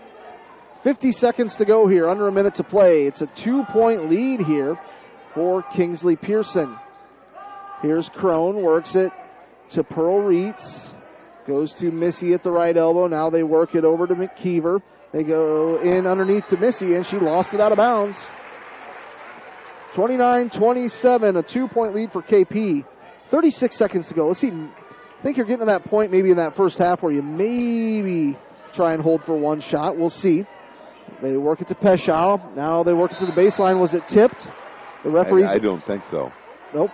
50 seconds to go here, under a minute to play. It's a 2-point lead here for Kingsley-Pierson. Here's Crone, works it to Pearl Reitz. Goes to Missy at the right elbow. Now they work it over to McKeever. They go in underneath to Missy, and she lost it out of bounds. 29-27, a 2-point lead for KP. 36 seconds to go. Let's see. I think you're getting to that point maybe in that first half where you maybe try and hold for one shot. We'll see. They work it to Peshaw. Now they work it to the baseline. Was it tipped? The referees. I don't think so. Nope.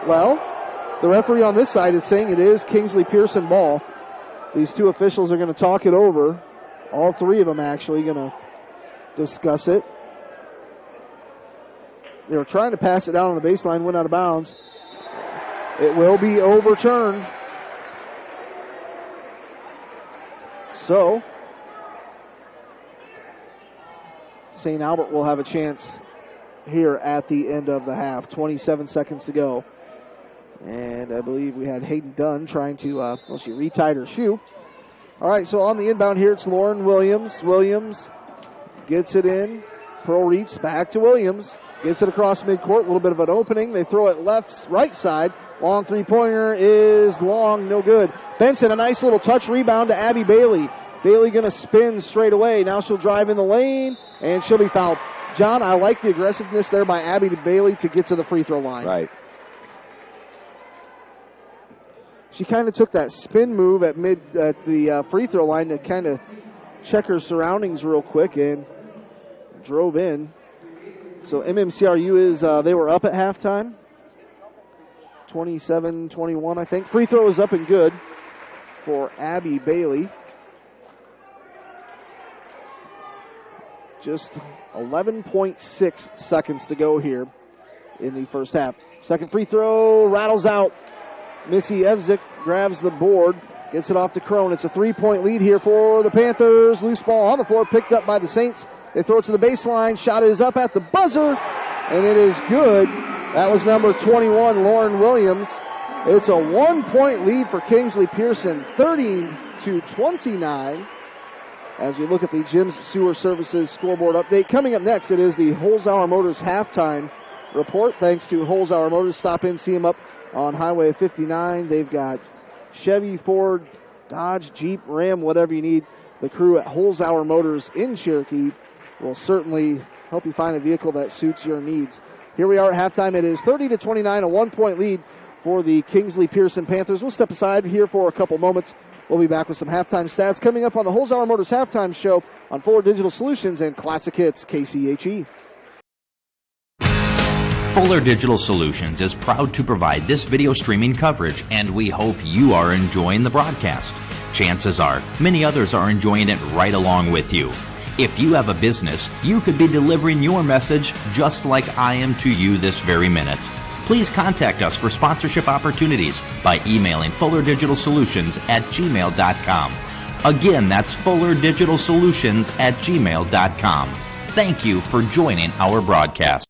Well, the referee on this side is saying it is Kingsley-Pierson ball. These two officials are going to talk it over. All 3 of them actually going to discuss it. They were trying to pass it down on the baseline, went out of bounds. It will be overturned. So, St. Albert will have a chance here at the end of the half. 27 seconds to go. And I believe we had Hayden Dunn trying to, she retied her shoe. All right, so on the inbound here, it's Lauren Williams. Williams gets it in. Pearl Reitz back to Williams. Gets it across midcourt, a little bit of an opening. They throw it right side. Long three-pointer is long, no good. Benson, a nice little touch rebound to Abby Bailey. Bailey going to spin straight away. Now she'll drive in the lane, and she'll be fouled. John, I like the aggressiveness there by Abby Bailey to get to the free throw line. Right. she kind of took that spin move at the free throw line to kind of check her surroundings real quick and drove in. So MMCRU they were up at halftime. 27-21, I think. Free throw is up and good for Abby Bailey. Just 11.6 seconds to go here in the first half. Second free throw rattles out. Missy Evzik grabs the board, gets it off to Crone. It's a 3-point lead here for the Panthers. Loose ball on the floor, picked up by the Saints. They throw it to the baseline. Shot is up at the buzzer, and it is good. That was number 21, Lauren Williams. It's a 1-point lead for Kingsley-Pierson, 30-29. As we look at the Jim's Sewer Services scoreboard update. Coming up next, it is the Holzhauer Motors halftime report. Thanks to Holzhauer Motors. Stop in, see them up on Highway 59. They've got Chevy, Ford, Dodge, Jeep, Ram, whatever you need. The crew at Holzhauer Motors in Cherokee will certainly help you find a vehicle that suits your needs. Here we are at halftime. It is 30-29, a 1-point lead for the Kingsley-Pierson Panthers. We'll step aside here for a couple moments. We'll be back with some halftime stats coming up on the Holzhauer Motors halftime show on Fuller Digital Solutions and Classic Hits KCHE. Fuller Digital Solutions is proud to provide this video streaming coverage, and we hope you are enjoying the broadcast. Chances are, many others are enjoying it right along with you. If you have a business, you could be delivering your message just like I am to you this very minute. Please contact us for sponsorship opportunities by emailing fullerdigitalsolutions@gmail.com. Again, that's fullerdigitalsolutions@gmail.com. Thank you for joining our broadcast.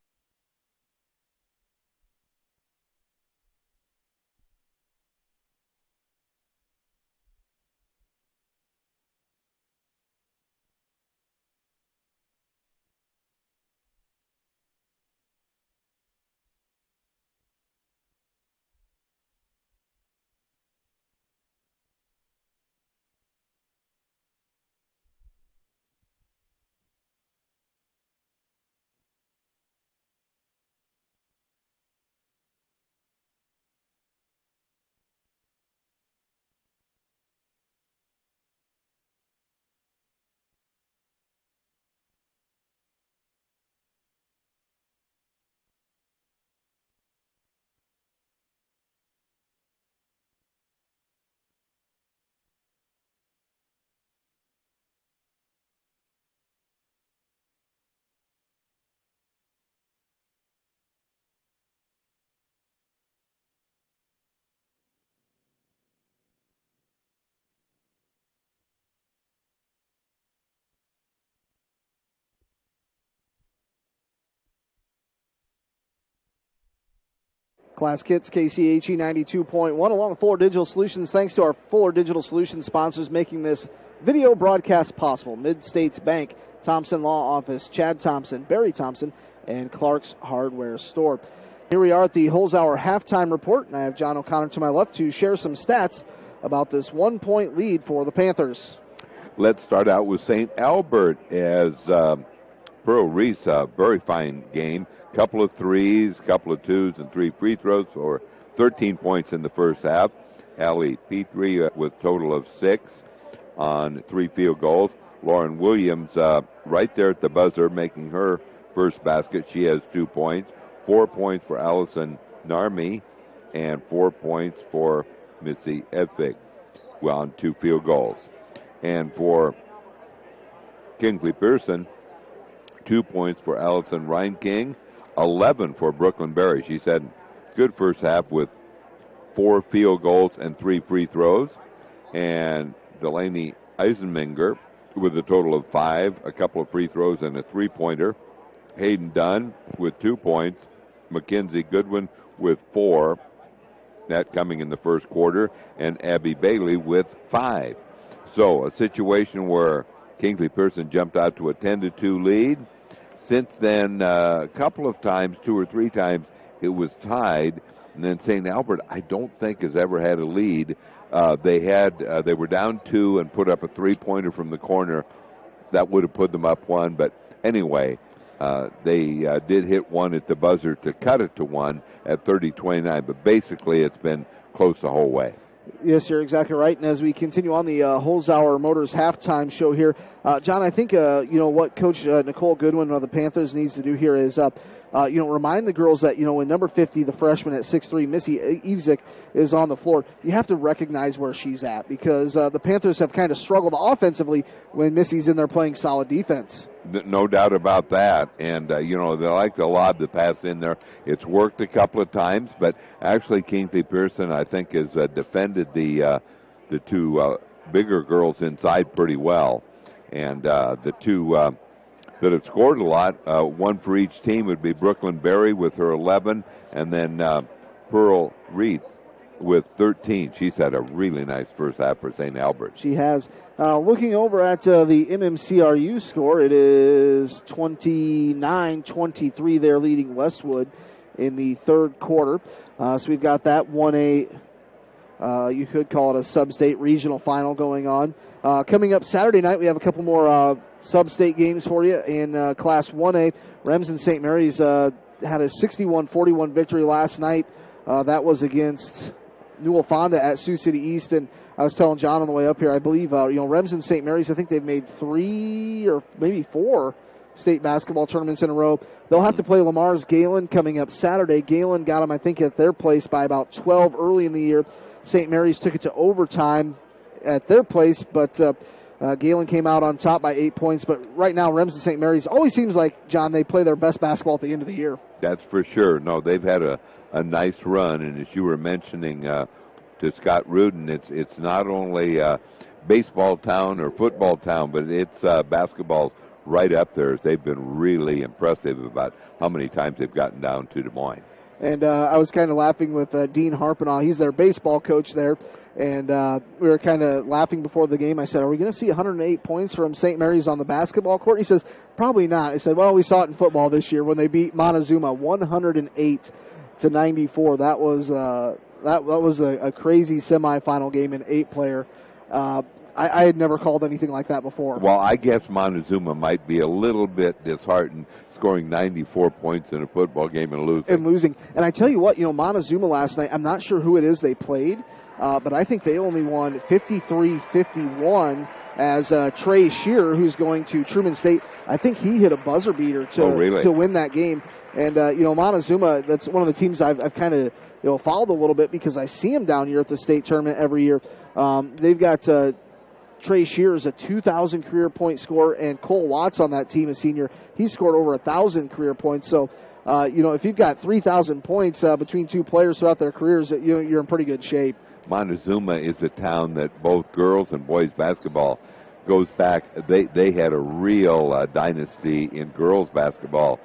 Class Kits, KCHE 92.1, along with Fuller Digital Solutions. Thanks to our Fuller Digital Solutions sponsors making this video broadcast possible. Mid-States Bank, Thompson Law Office, Chad Thompson, Barry Thompson, and Clark's Hardware Store. Here we are at the Holzhauer halftime report, and I have John O'Connor to my left to share some stats about this 1-point lead for the Panthers. Let's start out with St. Albert as Pearl Reese, a very fine game. Couple of threes, couple of twos, and 3 free throws for 13 points in the first half. Allie Petrie with a total of 6 on 3 field goals. Lauren Williams right there at the buzzer making her first basket. She has 2 points. 4 points for Allison Narmi and 4 points for Missy Edvig on 2 field goals. And for Kingsley-Pierson, 2 points for Allison Reinking, 11 for Brooklyn Berry. She's had good first half with 4 field goals and 3 free throws. And Delaney Eisenminger with a total of 5, a couple of free throws and a 3-pointer. Hayden Dunn with 2 points. Mckenzie Goodwin with 4, that coming in the first quarter. And Abby Bailey with 5. So a situation where Kingsley-Pierson jumped out to a 10-2 lead. Since then, a couple of times, 2 or 3 times, it was tied. And then St. Albert, I don't think, has ever had a lead. They were down 2 and put up a 3-pointer from the corner. That would have put them up 1. But anyway, they did hit 1 at the buzzer to cut it to 1 at 30-29. But basically, it's been close the whole way. Yes, you're exactly right. And as we continue on the Holzhauer Motors halftime show here, John, I think what Coach Nicole Goodwin of the Panthers needs to do here is remind the girls that when number 50, the freshman at 6'3", Missy Evzik, is on the floor, you have to recognize where she's at, because the Panthers have kind of struggled offensively when Missy's in there playing solid defense. No doubt about that. And, they like to lob the pass in there. It's worked a couple of times, but actually Kingsley-Pierson, I think, has defended the two bigger girls inside pretty well. And the two that have scored a lot, one for each team, would be Brooklyn Berry with her 11, and then Pearl Reed with 13. She's had a really nice first half for St. Albert. She has. Looking over at the MMCRU score, it is 29-23. They're leading Westwood in the third quarter. So we've got that 1A, you could call it a sub-state regional final going on. Coming up Saturday night, we have a couple more sub-state games for you in Class 1A. Remsen St. Mary's had a 61-41 victory last night. That was against Newell Fonda at Sioux City East, and I was telling John on the way up here, I believe, Remsen St. Mary's, I think they've made 3 or maybe 4 state basketball tournaments in a row. They'll have to play Lamar's Galen coming up Saturday. Galen got them, I think, at their place by about 12 early in the year. St. Mary's took it to overtime at their place, but Galen came out on top by 8 points. But right now, Remsen St. Mary's always seems like, John, they play their best basketball at the end of the year. That's for sure. No, they've had a nice run, and as you were mentioning to Scott Rudin, it's not only baseball town or football town, but it's basketball right up there. They've been really impressive about how many times they've gotten down to Des Moines. And I was kind of laughing with Dean Harpenaugh. He's their baseball coach there. And we were kind of laughing before the game. I said, are we going to see 108 points from St. Mary's on the basketball court? He says, probably not. I said, well, we saw it in football this year when they beat Montezuma 108-94. That was a crazy semifinal game in 8-player. I had never called anything like that before. Well, I guess Montezuma might be a little bit disheartened scoring 94 points in a football game and losing. And I tell you what, Montezuma last night, I'm not sure who it is they played, but I think they only won 53-51 as Trey Shearer, who's going to Truman State, I think he hit a buzzer beater to win that game. And, Montezuma, that's one of the teams I've kind of followed a little bit because I see him down here at the state tournament every year. They've got Trey Shearer is a 2,000 career point scorer, and Cole Watts on that team, a senior, he scored over 1,000 career points. So, if you've got 3,000 points between two players throughout their careers, you're in pretty good shape. Montezuma is a town that both girls and boys basketball goes back. They had a real dynasty in girls basketball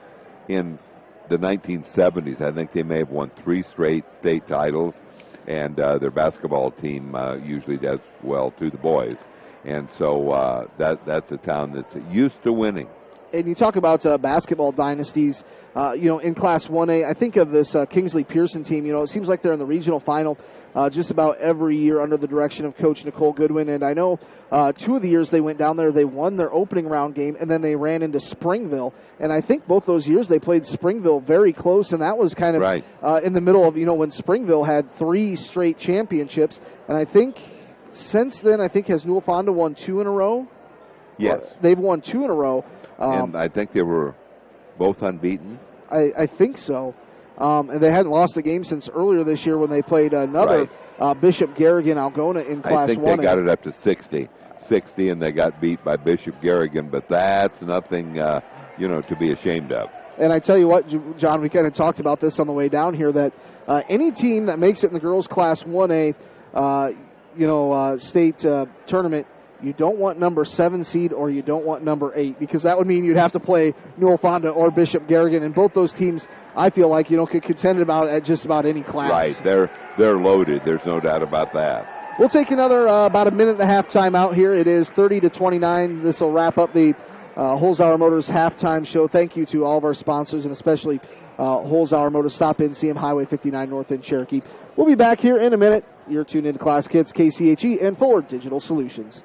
in the 1970s. I think they may have won 3 straight state titles, and their basketball team usually does well to the boys. And so that's a town that's used to winning. And you talk about basketball dynasties, in Class 1A. I think of this Kingsley-Pierson team. It seems like they're in the regional final just about every year under the direction of Coach Nicole Goodwin. And I know 2 of the years they went down there, they won their opening round game, and then they ran into Springville. And I think both those years they played Springville very close, and that was kind of right in the middle of, when Springville had 3 straight championships. And I think since then, has Newell Fonda won 2 in a row? Yes. They've won 2 in a row. And I think they were both unbeaten. I think so. And they hadn't lost a game since earlier this year when they played another Bishop Garrigan Algona in Class 1. I think they got it up to 60, and they got beat by Bishop Garrigan, but that's nothing, to be ashamed of. And I tell you what, John, we kind of talked about this on the way down here, that any team that makes it in the girls' Class 1A, state tournament, you don't want number 7 seed or you don't want number 8, because that would mean you'd have to play Newell Fonda or Bishop Garrigan, and both those teams, I feel like, could contend at just about any class. Right, they're loaded. There's no doubt about that. We'll take another about a minute and a half time out here. It is 30-29. This will wrap up the Holzhauer Motors halftime show. Thank you to all of our sponsors, and especially Holzhauer Motors. Stop in, see them, Highway 59 North in Cherokee. We'll be back here in a minute. You're tuned into Class Kids, KCHE, and Fuller Digital Solutions.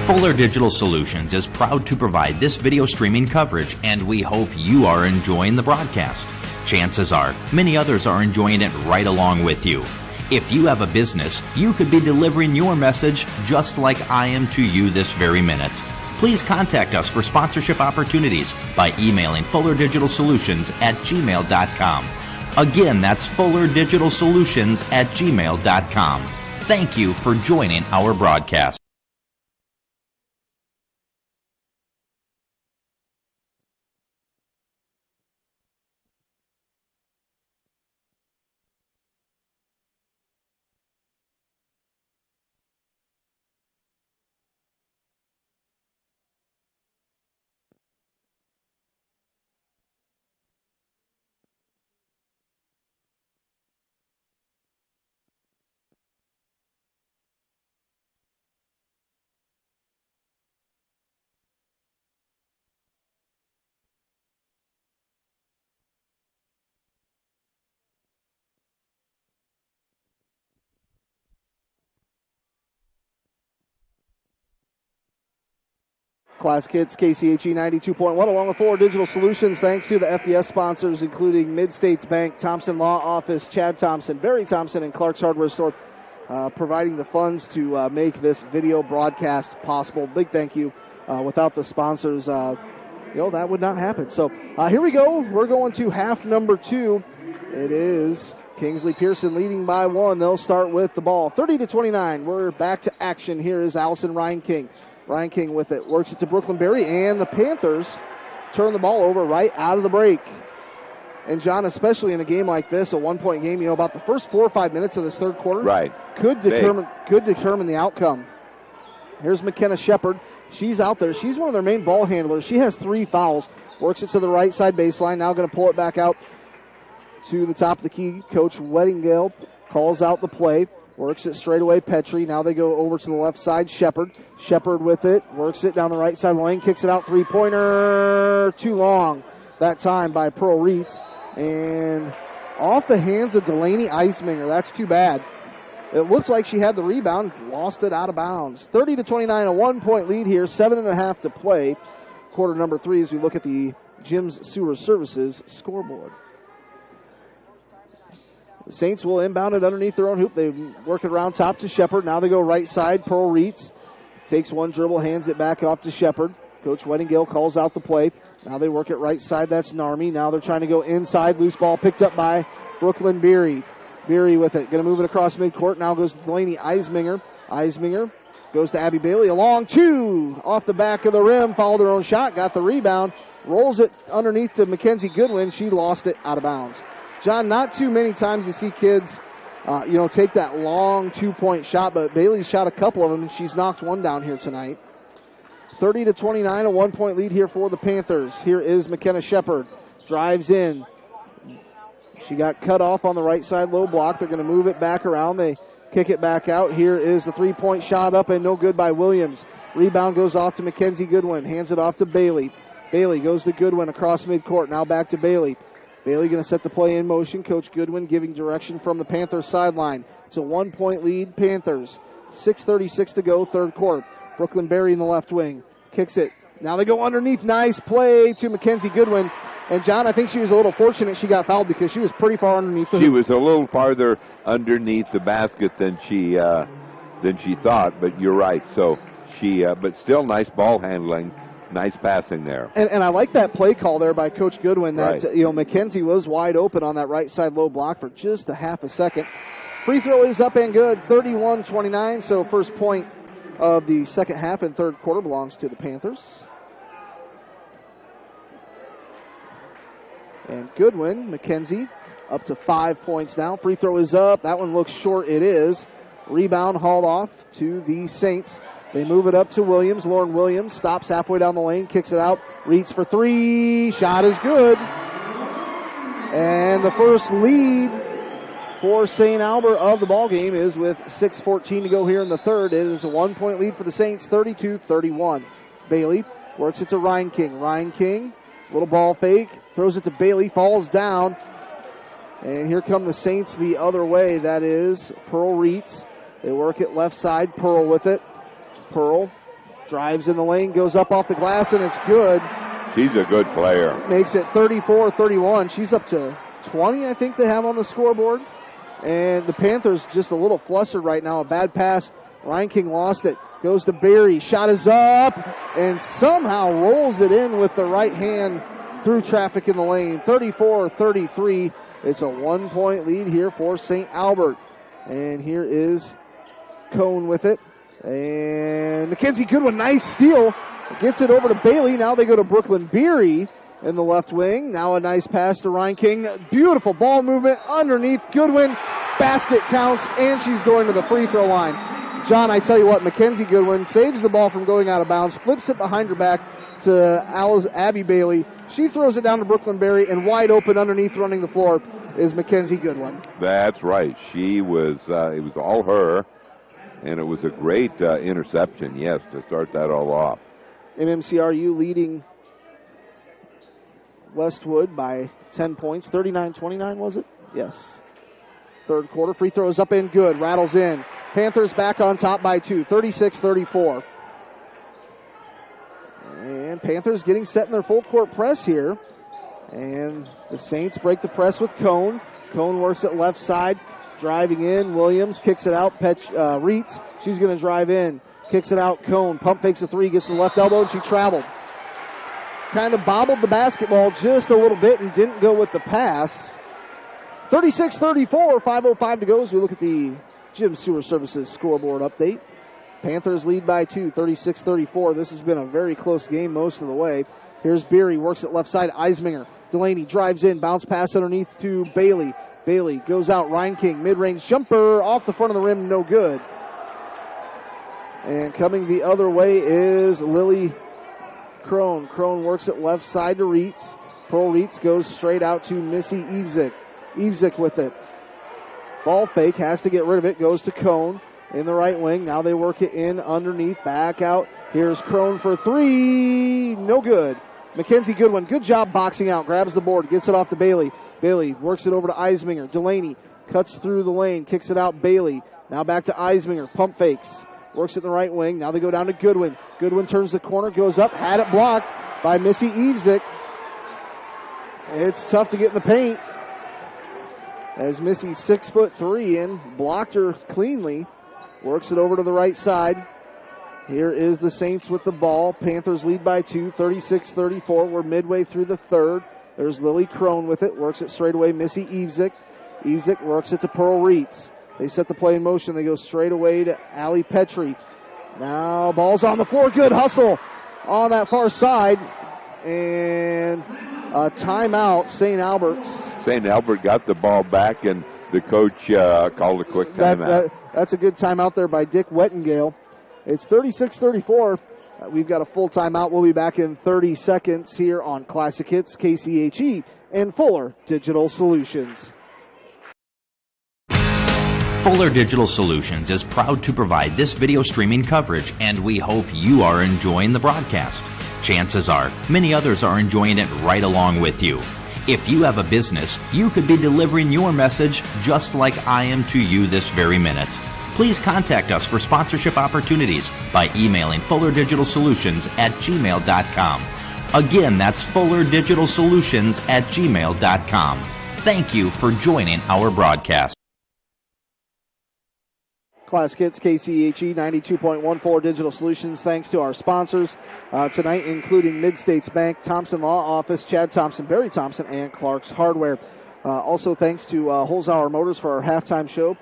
Fuller Digital Solutions is proud to provide this video streaming coverage, and we hope you are enjoying the broadcast. Chances are, many others are enjoying it right along with you. If you have a business, you could be delivering your message just like I am to you this very minute. Please contact us for sponsorship opportunities by emailing fullerdigitalsolutions@gmail.com. Again, that's fullerdigitalsolutions@gmail.com. Thank you for joining our broadcast. Classic Hits, KCHE 92.1, along with Fuller Digital Solutions, thanks to the FDS sponsors, including Mid-States Bank, Thompson Law Office, Chad Thompson, Barry Thompson, and Clark's Hardware Store, providing the funds to make this video broadcast possible. Big thank you. Without the sponsors, that would not happen. So here we go. We're going to half number 2. It is Kingsley-Pierson leading by 1. They'll start with the ball. 30-29. We're back to action. Here is Allison Ryan-King. Ryan-King with it, works it to Brooklyn Berry, and the Panthers turn the ball over right out of the break. And, John, especially in a game like this, a one-point game, about the first 4 or 5 minutes of this third quarter could determine the outcome. Here's McKenna Shepard. She's out there. She's one of their main ball handlers. She has 3 fouls. Works it to the right side baseline. Now going to pull it back out to the top of the key. Coach Weddingale calls out the play. Works it straight away, Petrie. Now they go over to the left side, Shepard. Shepard with it, works it down the right side lane, kicks it out, three-pointer, too long that time by Pearl Reitz. And off the hands of Delaney Eisminger. That's too bad. It looks like she had the rebound, lost it out of bounds. 30-29, a 1-point lead here, 7.5 to play. Quarter number 3 as we look at the Jim's Sewer Services scoreboard. The Saints will inbound it underneath their own hoop. They work it around top to Shepard. Now they go right side. Pearl Reitz takes one dribble, hands it back off to Shepard. Coach Weddingale calls out the play. Now they work it right side. That's Narmi. Now they're trying to go inside. Loose ball picked up by Brooklyn Beery. Beery with it. Going to move it across midcourt. Now goes to Delaney Eisminger. Eisminger goes to Abby Bailey. A long 2 off the back of the rim. Fouled her own shot. Got the rebound. Rolls it underneath to Mckenzie Goodwin. She lost it out of bounds. John, not too many times you see kids, take that long 2-point shot, but Bailey's shot a couple of them, and she's knocked one down here tonight. 30-29, a 1-point lead here for the Panthers. Here is McKenna Shepard. Drives in. She got cut off on the right side, low block. They're going to move it back around. They kick it back out. Here is the 3-point shot up and no good by Williams. Rebound goes off to Mckenzie Goodwin. Hands it off to Bailey. Bailey goes to Goodwin across midcourt. Now back to Bailey. Bailey going to set the play in motion. Coach Goodwin giving direction from the Panthers sideline. It's a 1-point lead, Panthers. 6:36 to go, third quarter. Brooklyn Berry in the left wing. Kicks it. Now they go underneath. Nice play to Mckenzie Goodwin. And, John, I think she was a little fortunate she got fouled because she was pretty far underneath. She was a little farther underneath the basket than she thought, but you're right. So but still nice ball handling. Nice passing there. And I like that play call there by Coach Goodwin that, right. Mckenzie was wide open on that right side low block for just a half a second. Free throw is up and good, 31-29. So first point of the second half and third quarter belongs to the Panthers. And Goodwin, Mckenzie, up to 5 points now. Free throw is up. That one looks short. It is. Rebound hauled off to the Saints. They move it up to Williams. Lauren Williams stops halfway down the lane, kicks it out, reaches for 3. Shot is good. And the first lead for St. Albert of the ballgame is with 6:14 to go here in the third. It is a 1-point lead for the Saints, 32-31. Bailey works it to Ryan King. Ryan King, little ball fake, throws it to Bailey, falls down. And here come the Saints the other way. That is Pearl Reitz. They work it left side. Pearl with it. Pearl drives in the lane, goes up off the glass, and it's good. She's a good player. Makes it 34-31. She's up to 20, I think they have on the scoreboard. And the Panthers just a little flustered right now. A bad pass. Ryan King lost it. Goes to Barry. Shot is up. And somehow rolls it in with the right hand through traffic in the lane. 34-33. It's a 1-point lead here for St. Albert. And here is Cone with it. And Mckenzie Goodwin, nice steal. Gets it over to Bailey. Now they go to Brooklyn Beery in the left wing. Now a nice pass to Ryan King. Beautiful ball movement underneath Goodwin. Basket counts, and she's going to the free throw line. John, I tell you what, Mckenzie Goodwin saves the ball from going out of bounds, flips it behind her back to Abby Bailey. She throws it down to Brooklyn Berry, and wide open underneath running the floor is Mckenzie Goodwin. That's right. She was, it was all her, and it was a great interception, yes, to start that all off. MMCRU leading Westwood by 10 points. 39-29, was it? Yes. Third quarter, free throw is up and good. Rattles in. Panthers back on top by 2, 36-34. And Panthers getting set in their full court press here. And the Saints break the press with Cone. Cone works it left side, driving in. Williams kicks it out. Reitz, she's going to drive in. Kicks it out. Cone pump fakes a three, gets the left elbow, and she traveled. Kind of bobbled the basketball just a little bit and didn't go with the pass. 36-34, 5:05 to go as we look at the Gym Sewer Services scoreboard update. Panthers lead by 2, 36-34. This has been a very close game most of the way. Here's Beery, works it left side. Eisminger. Delaney drives in, bounce pass underneath to Bailey. Bailey goes out. Ryan King, mid-range jumper off the front of the rim, no good. And coming the other way is Lily Crone. Crone works it left side to Reitz. Pearl Reitz goes straight out to Missy Evesick. Evesick with it. Ball fake, has to get rid of it, goes to Cone in the right wing. Now they work it in underneath, back out. Here's Crone for three, no good. Mckenzie Goodwin, good job boxing out, grabs the board, gets it off to Bailey. Bailey works it over to Eisminger. Delaney cuts through the lane, kicks it out, Bailey. Now back to Eisminger, pump fakes. Works it in the right wing. Now they go down to Goodwin. Goodwin turns the corner, goes up, had it blocked by Missy Evesick. It's tough to get in the paint as Missy's 6'3" and blocked her cleanly. Works it over to the right side. Here is the Saints with the ball. Panthers lead by 2, 36-34. We're midway through the third. There's Lily Crone with it. Works it straight away. Missy Evesick. Evesick works it to Pearl Reitz. They set the play in motion. They go straight away to Allie Petrie. Now ball's on the floor. Good hustle on that far side. And a timeout, St. Albert's. St. Albert got the ball back, and the coach called a quick timeout. That's a good timeout there by Dick Wettengale. It's 36-34. We've got a full timeout. We'll be back in 30 seconds here on Classic Hits, KCHE, and Fuller Digital Solutions. Fuller Digital Solutions is proud to provide this video streaming coverage, and we hope you are enjoying the broadcast. Chances are, many others are enjoying it right along with you. If you have a business, you could be delivering your message just like I am to you this very minute. Please contact us for sponsorship opportunities by emailing fullerdigitalsolutions@gmail.com. Again, that's fullerdigitalsolutions@gmail.com. Thank you for joining our broadcast. Classic Hits, KCHE 92.1 Fuller Digital Solutions. Thanks to our sponsors tonight, including Mid-States Bank, Thompson Law Office, Chad Thompson, Barry Thompson, and Clark's Hardware. Also thanks to Holzhauer Motors for our halftime show.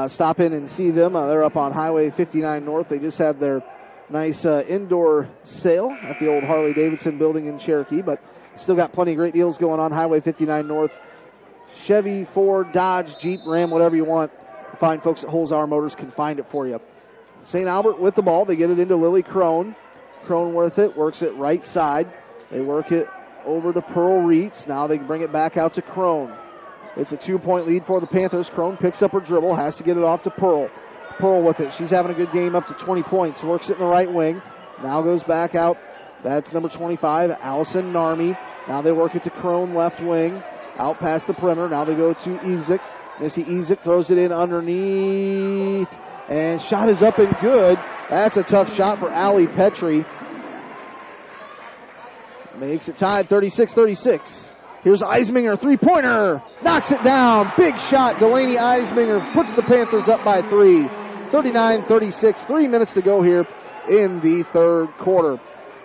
Stop in and see them. They're up on Highway 59 North. They just had their nice indoor sale at the old Harley-Davidson building in Cherokee, but still got plenty of great deals going on. Highway 59 North. Chevy, Ford, Dodge, Jeep, Ram, whatever you want. Fine folks at Holzhauer Motors can find it for you. St. Albert with the ball. They get it into Lily Crone. Crone with it, works it right side. They work it over to Pearl Reitz. Now they bring it back out to Crone. It's a 2-point lead for the Panthers. Crone picks up her dribble, has to get it off to Pearl. Pearl with it. She's having a good game, up to 20 points. Works it in the right wing. Now goes back out. That's number 25, Allison Narmi. Now they work it to Crone left wing. Out past the perimeter. Now they go to Evesick. Missy Evesick throws it in underneath, and shot is up and good. That's a tough shot for Allie Petrie. Makes it tied 36-36. Here's Eisminger, three-pointer. Knocks it down. Big shot. Delaney Eisminger puts the Panthers up by 3. 39-36. 3 minutes to go here in the third quarter.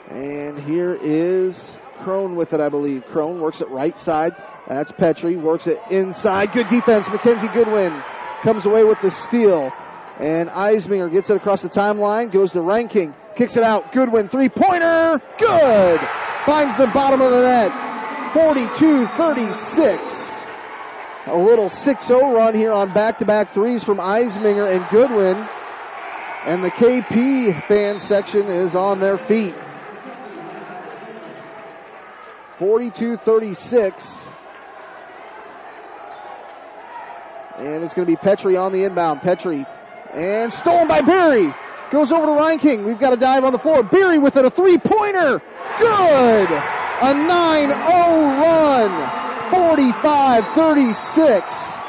And here is Crone with it, I believe. Crone works it right side. That's Petrie. Works it inside. Good defense. Mckenzie Goodwin comes away with the steal. And Eisminger gets it across the timeline. Goes to Ranking. Kicks it out. Goodwin, three-pointer. Good. Finds the bottom of the net. 42-36. A little 6-0 run here on back-to-back threes from Eisminger and Goodwin. And the KP fan section is on their feet. 42-36. And it's going to be Petrie on the inbound. Petrie. And stolen by Beery. Goes over to Reinking. We've got a dive on the floor. Beery with it, a three-pointer. Good. A 9-0 run. 45-36.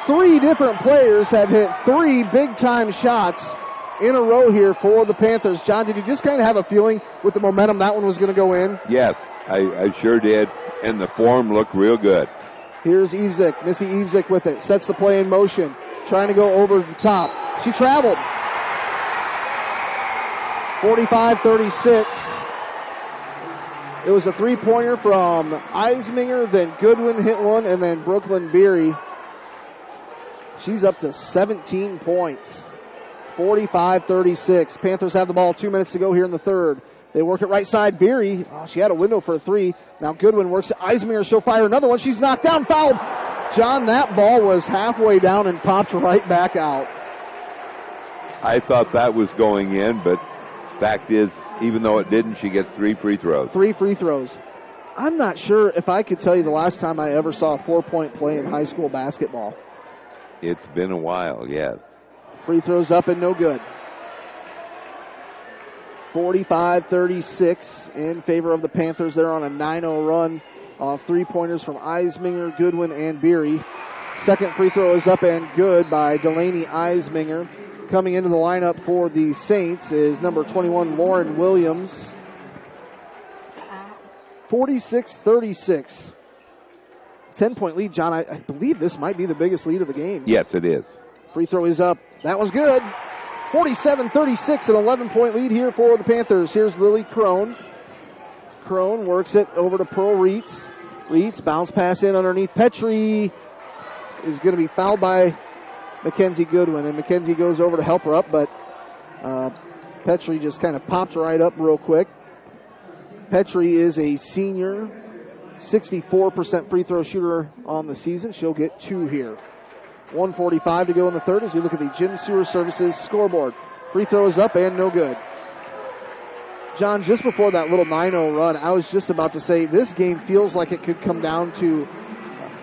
3 different players have hit 3 big-time shots in a row here for the Panthers. John, did you just kind of have a feeling with the momentum that one was going to go in? Yes, I sure did. And the form looked real good. Here's Evzik. Missy Evzik with it. Sets the play in motion. Trying to go over the top. She traveled. 45-36. It was a three-pointer from Eisminger, then Goodwin hit one, and then Brooklyn Beery. She's up to 17 points. 45-36. Panthers have the ball. 2 minutes to go here in the third. They work it right side. Beery, she had a window for a three. Now Goodwin works it. Eisminger, she'll fire another one. She's knocked down, fouled. John, that ball was halfway down and popped right back out. I thought that was going in, but fact is, even though it didn't, she gets 3 free throws. 3 free throws. I'm not sure if I could tell you the last time I ever saw a 4-point play in high school basketball. It's been a while, yes. Free throws up and no good. 45-36 in favor of the Panthers. They're on a 9-0 run off 3-pointers from Eisminger, Goodwin, and Beery. Second free throw is up and good by Delaney Eisminger. Coming into the lineup for the Saints is number 21, Lauren Williams. 46-36. 10-point lead, John. I believe this might be the biggest lead of the game. Yes, it is. Free throw is up. That was good. 47-36, an 11-point lead here for the Panthers. Here's Lily Crone. Crone works it over to Pearl Reitz. Reitz, bounce pass in underneath. Petrie is going to be fouled by Mckenzie Goodwin, and Mckenzie goes over to help her up, but Petrie just kind of pops right up real quick. Petrie is a senior, 64% free throw shooter on the season. She'll get 2 here. 1:45 to go in the third as we look at the Gym Sewer Services scoreboard. Free throw is up and no good. John, just before that little 9-0 run, I was just about to say this game feels like it could come down to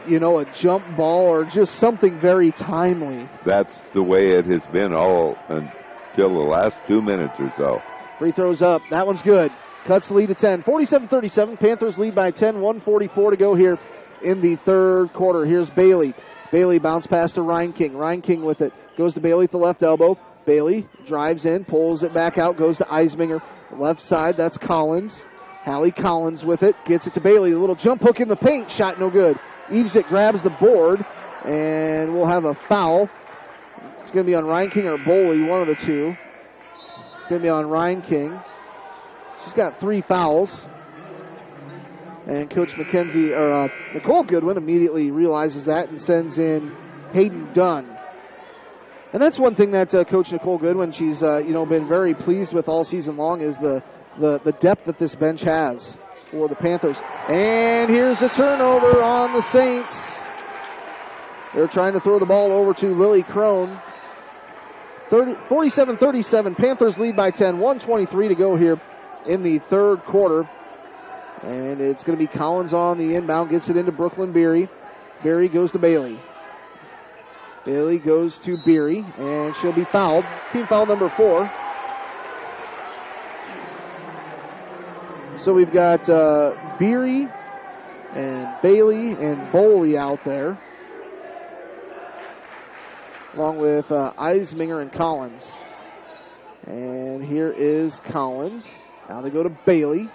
a jump ball or just something very timely. That's the way it has been all until the last 2 minutes or so. Free throws up. That one's good. Cuts the lead to 10. 47-37. Panthers lead by 10. 1:44 to go here in the third quarter. Here's Bailey. Bailey bounce pass to Reinking. Reinking with it. Goes to Bailey at the left elbow. Bailey drives in, pulls it back out, goes to Eisminger. Left side, that's Collins. Hallie Collins with it. Gets it to Bailey. A little jump hook in the paint. Shot no good. Evzik grabs the board, and we'll have a foul. It's going to be on Reinking or Boley, one of the two. It's going to be on Reinking. She's got 3 fouls. And Coach Nicole Goodwin immediately realizes that and sends in Hayden Dunn. And that's one thing that Coach Nicole Goodwin, she's been very pleased with all season long is the depth that this bench has for the Panthers. And here's a turnover on the Saints. They're trying to throw the ball over to Lily Crone. 47-37. Panthers lead by 10. 1:23 to go here in the third quarter. And it's going to be Collins on the inbound. Gets it into Brooklyn Beery. Beery goes to Bailey. Bailey goes to Beery, and she'll be fouled. Team foul number 4. So we've got Beery and Bailey and Boley out there, along with Eisminger and Collins. And here is Collins. Now they go to Bailey.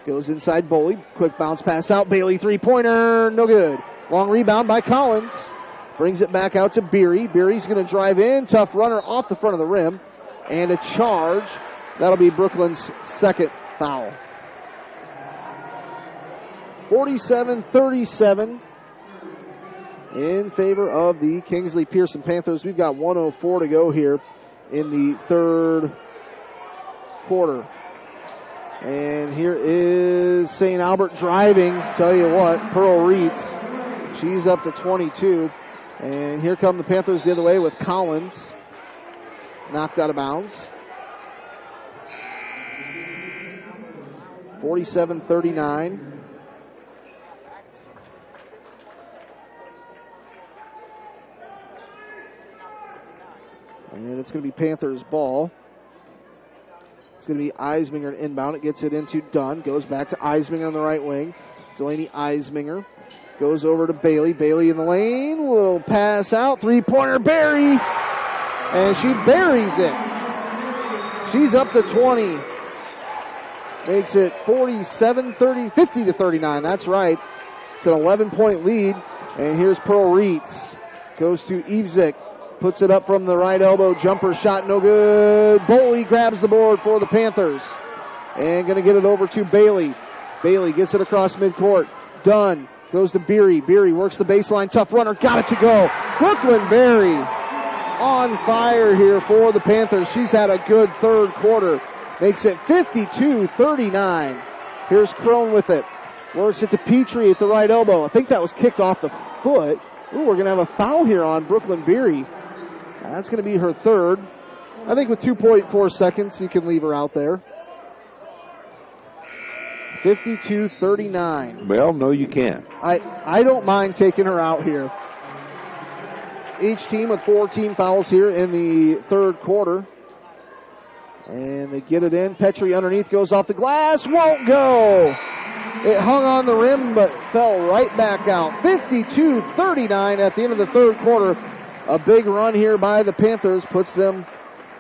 Goes inside Boley. Quick bounce pass out. Bailey three-pointer. No good. Long rebound by Collins. Brings it back out to Beery. Beery's going to drive in. Tough runner off the front of the rim. And a charge. That'll be Brooklyn's second foul. 47-37 in favor of the Kingsley-Pierson Panthers. We've got 1:04 to go here in the third quarter. And here is St. Albert driving. Tell you what, Pearl Reitz, she's up to 22. And here come the Panthers the other way with Collins. Knocked out of bounds. 47-39. And it's going to be Panthers ball. It's going to be Eisminger inbound. It gets it into Dunn. Goes back to Eisminger on the right wing. Delaney Eisminger goes over to Bailey. Bailey in the lane. Little pass out. Three-pointer Barry. And she buries it. She's up to 20. Makes it 50-39. That's right. It's an 11-point lead. And here's Pearl Reitz. Goes to Evzik. Puts it up from the right elbow. Jumper shot, no good. Boley grabs the board for the Panthers. And going to get it over to Bailey. Bailey gets it across midcourt. Dunn goes to Beery. Beery works the baseline. Tough runner. Got it to go. Brooklyn Berry on fire here for the Panthers. She's had a good third quarter. Makes it 52-39. Here's Crone with it. Works it to Petrie at the right elbow. I think that was kicked off the foot. Ooh, we're going to have a foul here on Brooklyn Beery. That's going to be her third. I think with 2.4 seconds, you can leave her out there. 52-39. Well, no, you can't. I don't mind taking her out here. Each team with 4 team fouls here in the third quarter. And they get it in. Petrie underneath, goes off the glass, won't go. It hung on the rim, but fell right back out. 52-39 at the end of the third quarter. A big run here by the Panthers puts them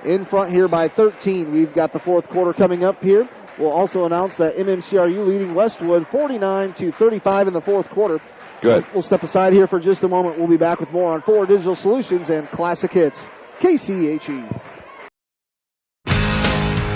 in front here by 13. We've got the fourth quarter coming up here. We'll also announce that MMCRU leading Westwood 49-35 in the fourth quarter. Good. We'll step aside here for just a moment. We'll be back with more on Fuller Digital Solutions and Classic Hits. KCHE.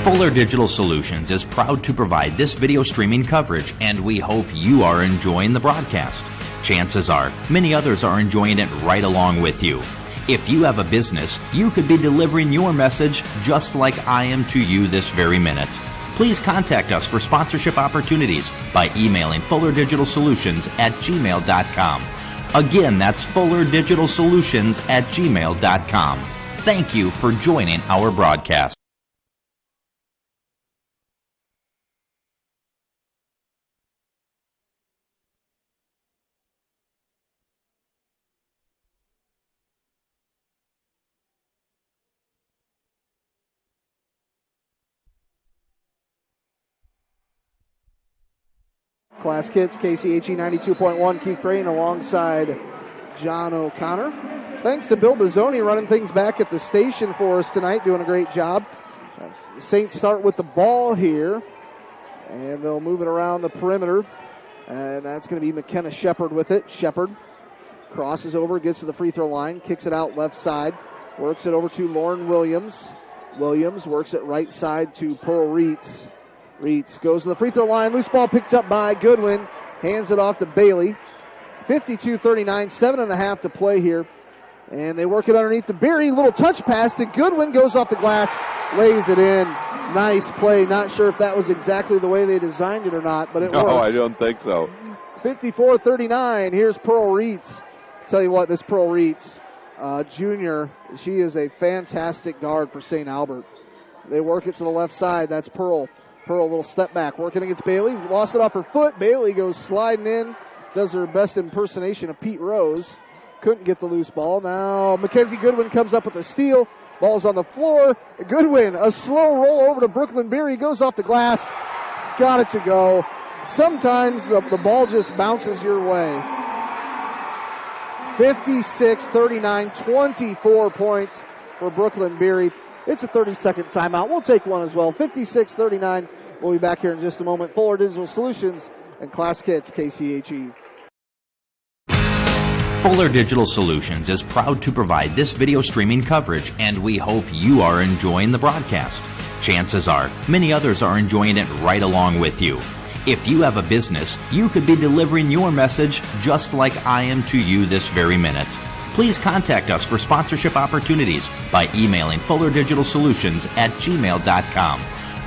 Fuller Digital Solutions is proud to provide this video streaming coverage, and we hope you are enjoying the broadcast. Chances are, many others are enjoying it right along with you. If you have a business, you could be delivering your message just like I am to you this very minute. Please contact us for sponsorship opportunities by emailing fullerdigitalsolutions@gmail.com. Again, that's fullerdigitalsolutions@gmail.com. Thank you for joining our broadcast. Class Kids, KCHE 92.1, Keith Crane alongside John O'Connor. Thanks to Bill Bizzoni running things back at the station for us tonight, doing a great job. The Saints start with the ball here, and they'll move it around the perimeter. And that's going to be McKenna Shepard with it. Shepard crosses over, gets to the free throw line, kicks it out left side, works it over to Lauren Williams. Williams works it right side to Pearl Reitz. Reitz goes to the free throw line. Loose ball picked up by Goodwin. Hands it off to Bailey. 52-39, 7.5 to play here. And they work it underneath to Beery. Little touch pass to Goodwin. Goes off the glass. Lays it in. Nice play. Not sure if that was exactly the way they designed it or not, but it worked. No, I don't think so. 54-39. Here's Pearl Reitz. Tell you what, this Pearl Reitz, junior, she is a fantastic guard for St. Albert. They work it to the left side. That's Pearl. Pearl, a little step back, working against Bailey. Lost it off her foot. Bailey goes sliding in. Does her best impersonation of Pete Rose. Couldn't get the loose ball. Now Mckenzie Goodwin comes up with a steal. Ball's on the floor. Goodwin, a slow roll over to Brooklyn Beery. Goes off the glass. Got it to go. Sometimes the ball just bounces your way. 56-39, 24 points for Brooklyn Beery. It's a 30-second timeout. We'll take one as well. 56-39. We'll be back here in just a moment. Fuller Digital Solutions and Classic Hits KCHE. Fuller Digital Solutions is proud to provide this video streaming coverage, and we hope you are enjoying the broadcast. Chances are, many others are enjoying it right along with you. If you have a business, you could be delivering your message just like I am to you this very minute. Please contact us for sponsorship opportunities by emailing fullerdigitalsolutions@gmail.com.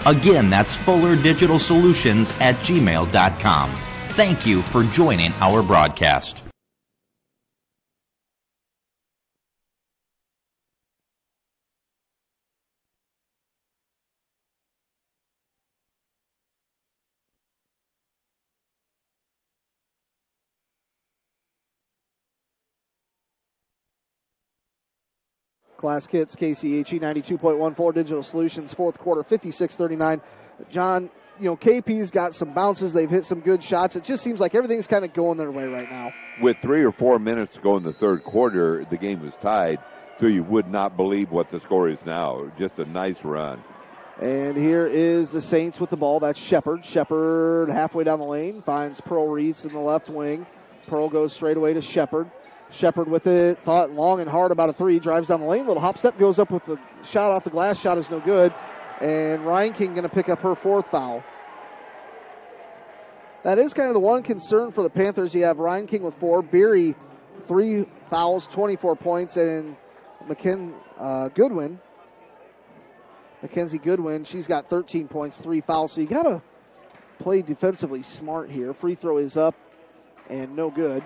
Again, that's fullerdigitalsolutions@gmail.com. Thank you for joining our broadcast. Classic Hits, KCHE 92.1, Fuller Digital Solutions, fourth quarter, 56-39. John, KP's got some bounces. They've hit some good shots. It just seems like everything's kind of going their way right now. With 3 or 4 minutes to go in the third quarter, the game was tied, so you would not believe what the score is now. Just a nice run. And here is the Saints with the ball. That's Shepard. Shepard halfway down the lane, finds Pearl Reitz in the left wing. Pearl goes straight away to Shepard. Shepard with it, thought long and hard about a three, drives down the lane, little hop step, goes up with the shot off the glass, shot is no good, and Ryan King going to pick up her fourth foul. That is kind of the one concern for the Panthers. You have Ryan King with 4, Beery 3 fouls, 24 points, and Mckenzie Goodwin, she's got 13 points, 3 fouls, so you got to play defensively smart here. Free throw is up and no good.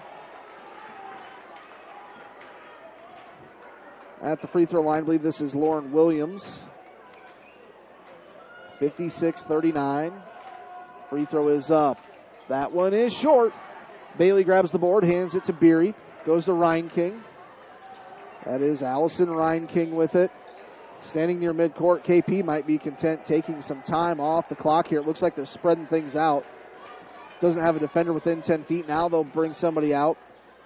At the free throw line, I believe this is Lauren Williams. 56-39. Free throw is up. That one is short. Bailey grabs the board, hands it to Beery. Goes to Ryan King. That is Allison Ryan King with it. Standing near midcourt, KP might be content taking some time off the clock here. It looks like they're spreading things out. Doesn't have a defender within 10 feet. Now they'll bring somebody out.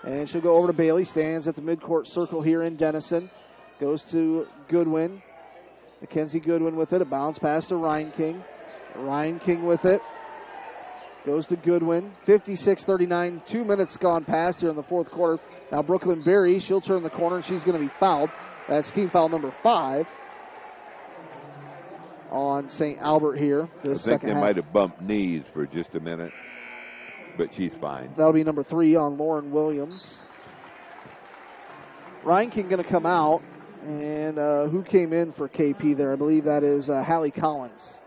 And she'll go over to Bailey. Stands at the midcourt circle here in Denison. Goes to Goodwin. Mckenzie Goodwin with it. A bounce pass to Ryan King. Ryan King with it. Goes to Goodwin. 56-39. 2 minutes gone past here in the fourth quarter. Now Brooklyn Berry, she'll turn the corner and she's going to be fouled. That's team foul number 5 on St. Albert here. I think they might have bumped knees for just a minute, but she's fine. That'll be number 3 on Lauren Williams. Ryan King going to come out. And who came in for KP there? I believe that is Hallie Collins.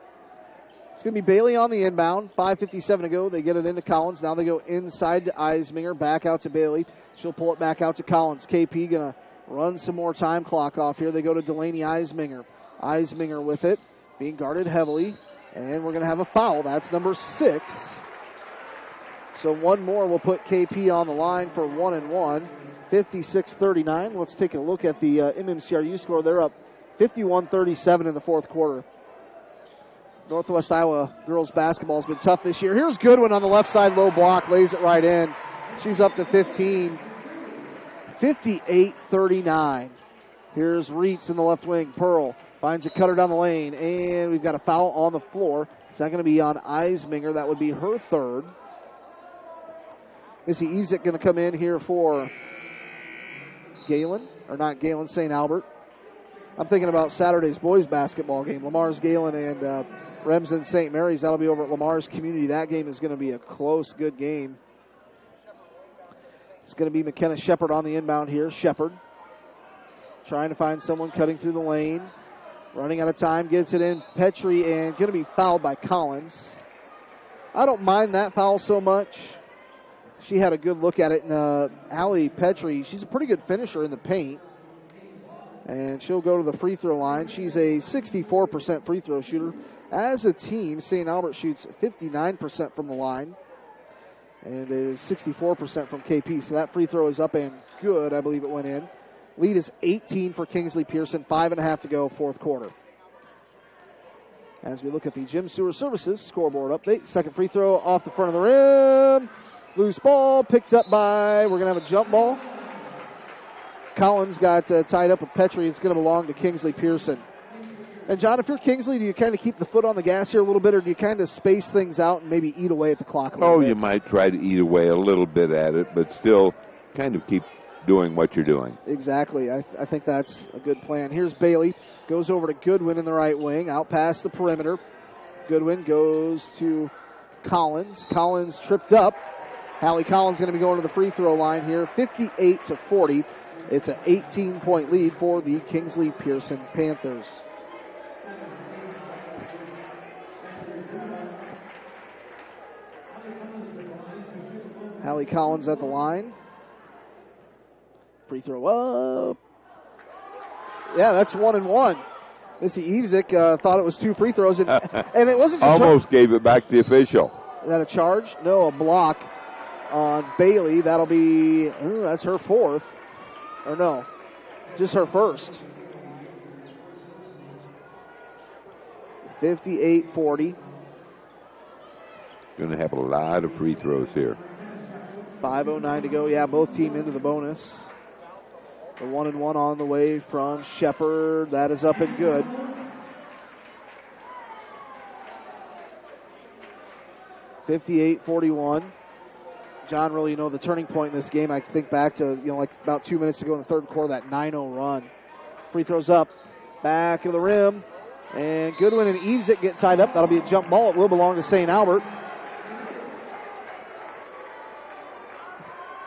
It's going to be Bailey on the inbound. 5:57 to go. They get it into Collins. Now they go inside to Eisminger. Back out to Bailey. She'll pull it back out to Collins. KP going to run some more time clock off here. They go to Delaney Eisminger. Eisminger with it. Being guarded heavily. And we're going to have a foul. That's number 6. So one more will put KP on the line for 1-and-1. 56-39. Let's take a look at the MMCRU score. They're up 51-37 in the fourth quarter. Northwest Iowa girls basketball has been tough this year. Here's Goodwin on the left side, low block, lays it right in. She's up to 15. 58-39. Here's Reitz in the left wing. Pearl finds a cutter down the lane, and we've got a foul on the floor. It's not going to be on Eisminger. That would be her third. Missy Ezek going to come in here for Galen, or not Galen, St. Albert. I'm thinking about Saturday's boys basketball game. Lamar's Galen and Remsen St. Mary's. That'll be over at Lamar's Community. That game is going to be a close, good game. It's going to be McKenna Shepard on the inbound here. Shepard trying to find someone cutting through the lane. Running out of time, gets it in. Petrie, and going to be fouled by Collins. I don't mind that foul so much. She had a good look at it. And Allie Petrie, she's a pretty good finisher in the paint. And she'll go to the free throw line. She's a 64% free throw shooter. As a team, St. Albert shoots 59% from the line. And it is 64% from KP. So that free throw is up and good. I believe it went in. Lead is 18 for Kingsley-Pierson. 5.5 to go, fourth quarter. As we look at the Jim Sewer Services scoreboard update. Second free throw off the front of the rim. Loose ball picked up by, we're going to have a jump ball. Collins got tied up with Petrie. It's going to belong to Kingsley-Pierson. And, John, if you're Kingsley, do you kind of keep the foot on the gas here a little bit, or do you kind of space things out and maybe eat away at the clock a little bit? You might try to eat away a little bit at it, but still kind of keep doing what you're doing. Exactly. I think that's a good plan. Here's Bailey. Goes over to Goodwin in the right wing, out past the perimeter. Goodwin goes to Collins. Collins tripped up. Hallie Collins going to be going to the free throw line here, 58-40. It's an 18-point lead for the Kingsley-Pierson Panthers. Hallie Collins at the line. Free throw up. Yeah, that's 1 and 1. Missy Evesick thought it was 2 free throws, and it wasn't just almost gave it back to the official. Is that a charge? No, a block on Bailey. That'll be, that's her 4th. Or no, just her 1st. 58-40. Going to have a lot of free throws here. 5:09 to go. Yeah, both team into the bonus. The 1 and 1 on the way from Shepard. That is up and good. (58-41). John, really, the turning point in this game. I think back to, like about 2 minutes ago in the third quarter, that 9-0 run. Free throws up, back of the rim, and Goodwin and Evesick get tied up. That'll be a jump ball. It will belong to St. Albert.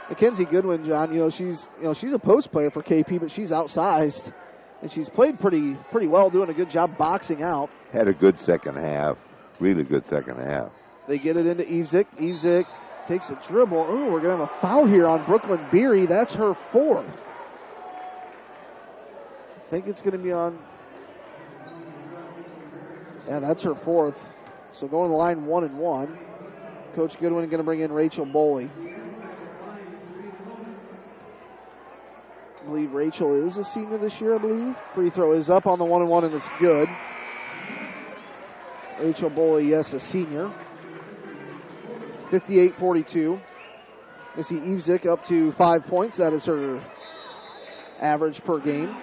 Mckenzie Goodwin, John, she's a post player for KP, but she's outsized, and she's played pretty well, doing a good job boxing out. Had a good second half, really good second half. They get it into Evesick. Evesick takes a dribble. Oh, we're going to have a foul here on Brooklyn Beery. That's her 4th. I think it's going to be on. Yeah, that's her 4th. So going to the line 1 and 1. Coach Goodwin going to bring in Rachel Boley. I believe Rachel is a senior this year, I believe. Free throw is up on the 1 and 1, and it's good. Rachel Boley, yes, a senior. 58-42. Missy Evesick up to 5 points. That is her average per game.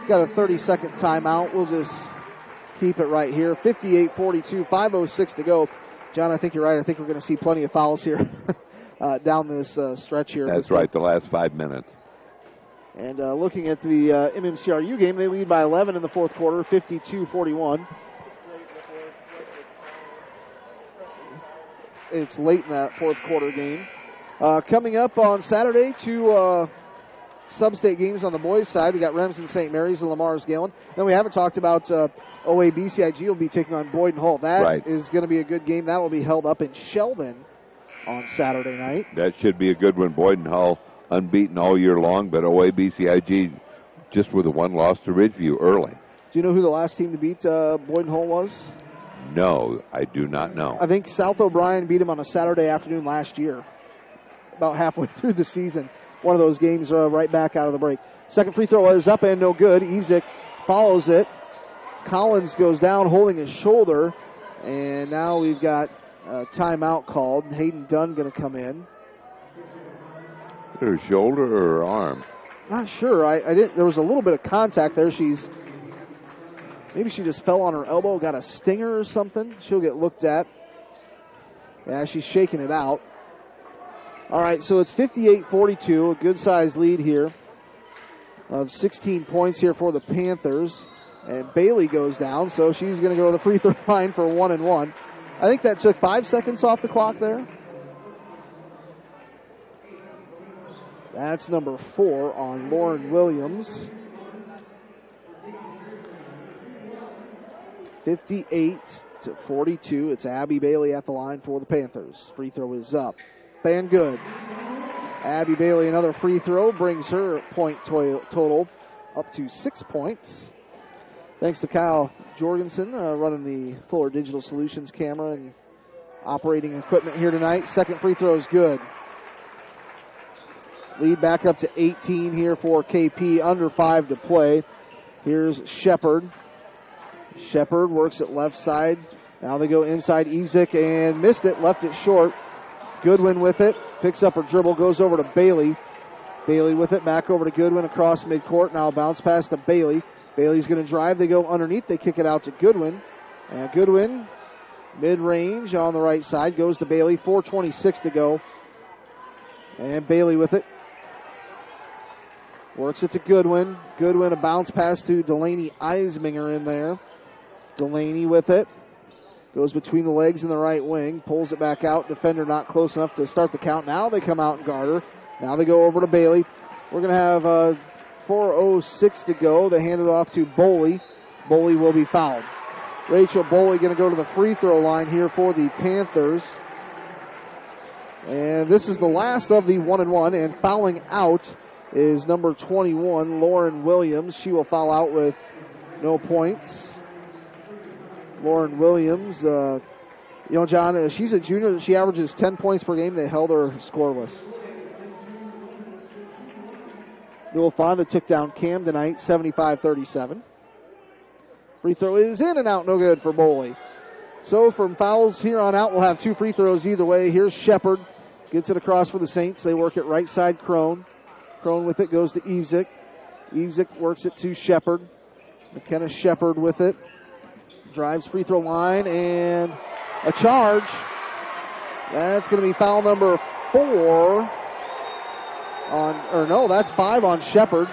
Got a 30-second timeout. We'll just keep it right here. 58-42, 5:06 to go. John, I think you're right. I think we're going to see plenty of fouls here down this stretch here. That's right, the last 5 minutes. And looking at the MMCRU game, they lead by 11 in the fourth quarter, 52-41. It's late in that fourth quarter game. Coming up on Saturday, 2 sub-state games on the boys' side. We got Remsen St. Mary's and Lamar's Galen. Then we haven't talked about OABCIG will be taking on Boyden Hull. That is going to be a good game. That will be held up in Sheldon on Saturday night. That should be a good one. Boyden Hull unbeaten all year long, but OABCIG just with a 1 loss to Ridgeview early. Do you know who the last team to beat Boyden Hull was? No, I do not know. I think South O'Brien beat him on a Saturday afternoon last year, about halfway through the season. One of those games right back out of the break. Second free throw is up and no good. Evesick follows it. Collins goes down holding his shoulder, and now we've got a timeout called. Hayden Dunn going to come in. Her shoulder or her arm? Not sure. I didn't. There was a little bit of contact there. Maybe she just fell on her elbow, got a stinger or something. She'll get looked at. Yeah, she's shaking it out. All right, so it's 58-42, a good-sized lead here of 16 points here for the Panthers. And Bailey goes down, so she's going to go to the free throw line for 1 and 1. I think that took 5 seconds off the clock there. That's number 4 on Lauren Williams. 58-42. It's Abby Bailey at the line for the Panthers. Free throw is up. And good. Abby Bailey, another free throw, brings her point total up to 6 points. Thanks to Kyle Jorgensen running the Fuller Digital Solutions camera and operating equipment here tonight. Second free throw is good. Lead back up to 18 here for KP, under 5 to play. Here's Shepard. Shepard works it left side. Now they go inside. Evesick and missed it, left it short. Goodwin with it, picks up her dribble, goes over to Bailey. Bailey with it, back over to Goodwin across midcourt. Now bounce pass to Bailey. Bailey's going to drive. They go underneath. They kick it out to Goodwin. And Goodwin, mid-range on the right side, goes to Bailey. 4:26 to go. And Bailey with it. Works it to Goodwin. Goodwin, a bounce pass to Delaney Eisminger in there. Delaney with it. Goes between the legs in the right wing. Pulls it back out. Defender not close enough to start the count. Now they come out and guard her. Now they go over to Bailey. We're going to have 4:06 to go. They hand it off to Boley. Boley will be fouled. Rachel Boley going to go to the free throw line here for the Panthers. And this is the last of the 1-and-1. And fouling out is number 21, Lauren Williams. She will foul out with no points. Lauren Williams, John, she's a junior. She averages 10 points per game. They held her scoreless. Newell Fonda took down Cam tonight, 75-37. Free throw is in and out, no good for Boley. So from fouls here on out, we'll have 2 free throws either way. Here's Shepard. Gets it across for the Saints. They work it right side Crone. Crone with it goes to Evesick. Evesick works it to Shepard. McKenna Shepard with it. Drives free throw line and a charge. That's going to be foul number 4 that's 5 on Shepard.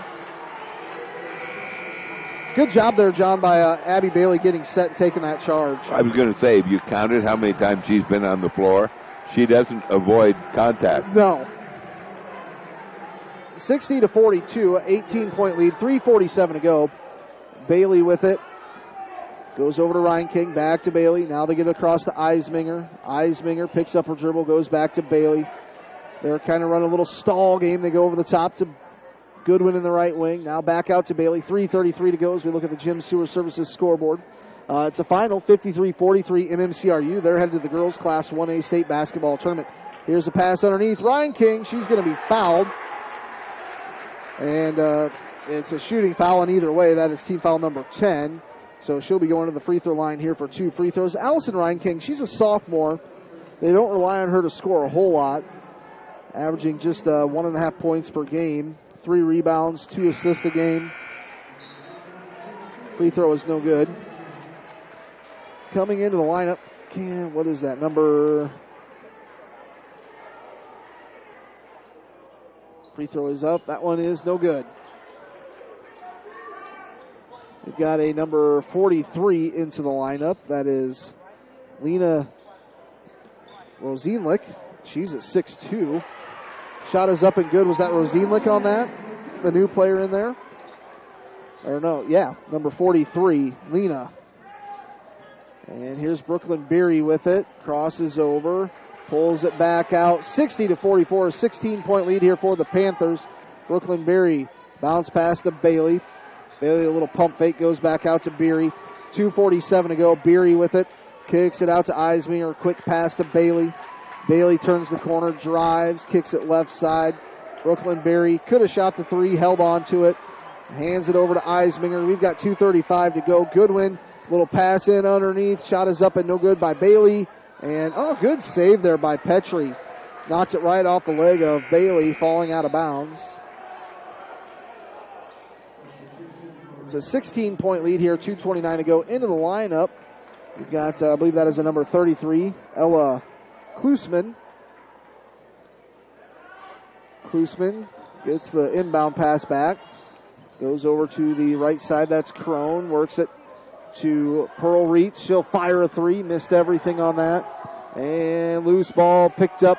Good job there, John, by Abby Bailey getting set and taking that charge. I was going to say, have you counted how many times she's been on the floor? She doesn't avoid contact. No. 60-42, 18-point lead, 3:47 to go. Bailey with it. Goes over to Ryan King, back to Bailey. Now they get it across to Eisminger. Eisminger picks up her dribble, goes back to Bailey. They're kind of running a little stall game. They go over the top to Goodwin in the right wing. Now back out to Bailey. 3:33 to go as we look at the Jim Sewer Services scoreboard. It's a final 53-43 MMCRU. They're headed to the girls' Class 1A state basketball tournament. Here's a pass underneath. Ryan King, she's going to be fouled. And it's a shooting foul in either way. That is team foul number 10. So she'll be going to the free throw line here for 2 free throws. Allison Ryan King, she's a sophomore. They don't rely on her to score a whole lot. Averaging just 1.5 points per game. 3 rebounds, 2 assists a game. Free throw is no good. Coming into the lineup, what is that number? Free throw is up. That one is no good. We've got a number 43 into the lineup. That is Lena Rosenlich. She's at 6'2". Shot is up and good. Was that Rosenlich on that? The new player in there? Or no, yeah, number 43, Lena. And here's Brooklyn Beery with it. Crosses over. Pulls it back out. 60-44. 16-point lead here for the Panthers. Brooklyn Beery bounce pass to Bailey. Bailey, a little pump fake, goes back out to Beery. 2:47 to go. Beery with it. Kicks it out to Eisminger. Quick pass to Bailey. Bailey turns the corner, drives, kicks it left side. Brooklyn Beery could have shot the 3, held on to it. Hands it over to Eisminger. We've got 2:35 to go. Goodwin, little pass in underneath. Shot is up and no good by Bailey. And, good save there by Petrie. Knocks it right off the leg of Bailey, falling out of bounds. It's a 16-point lead here, 2:29 to go. Into the lineup, we've got, I believe that is a number 33, Ella Klusman. Klusman gets the inbound pass back. Goes over to the right side. That's Crone. Works it to Pearl Reitz. She'll fire a 3. Missed everything on that. And loose ball picked up.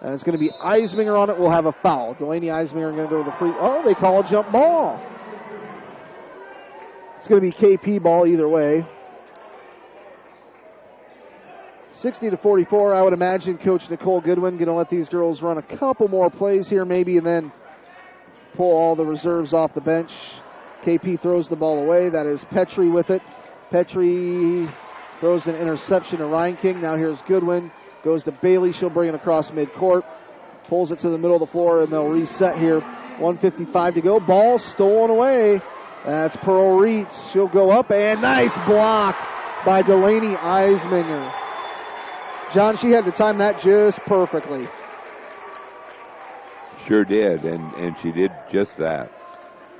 And it's going to be Eisminger on it. We'll have a foul. Delaney Eisminger going to go to the free. Oh, they call a jump ball. It's going to be KP ball either way. 60-44. I would imagine Coach Nicole Goodwin going to let these girls run a couple more plays here maybe and then pull all the reserves off the bench. KP throws the ball away. That is Petrie with it. Petrie throws an interception to Ryan King. Now here's Goodwin. Goes to Bailey. She'll bring it across midcourt. Pulls it to the middle of the floor, and they'll reset here. 1:55 to go. Ball stolen away. That's Pearl Reitz. She'll go up, and nice block by Delaney Eisminger. John, she had to time that just perfectly. Sure did, and she did just that.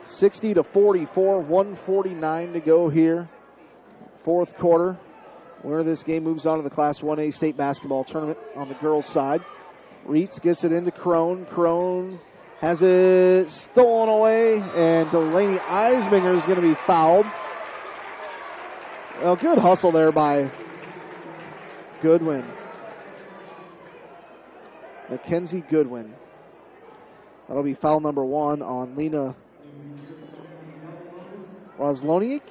60-44, 1:49 to go here. Fourth quarter. Winner of this game moves on to the Class 1A state basketball tournament on the girls' side. Reitz gets it into Crone. Crone has it stolen away, and Delaney Eisminger is going to be fouled. Well, good hustle there by Goodwin. Mckenzie Goodwin. That'll be foul number 1 on Lena Rosenlich.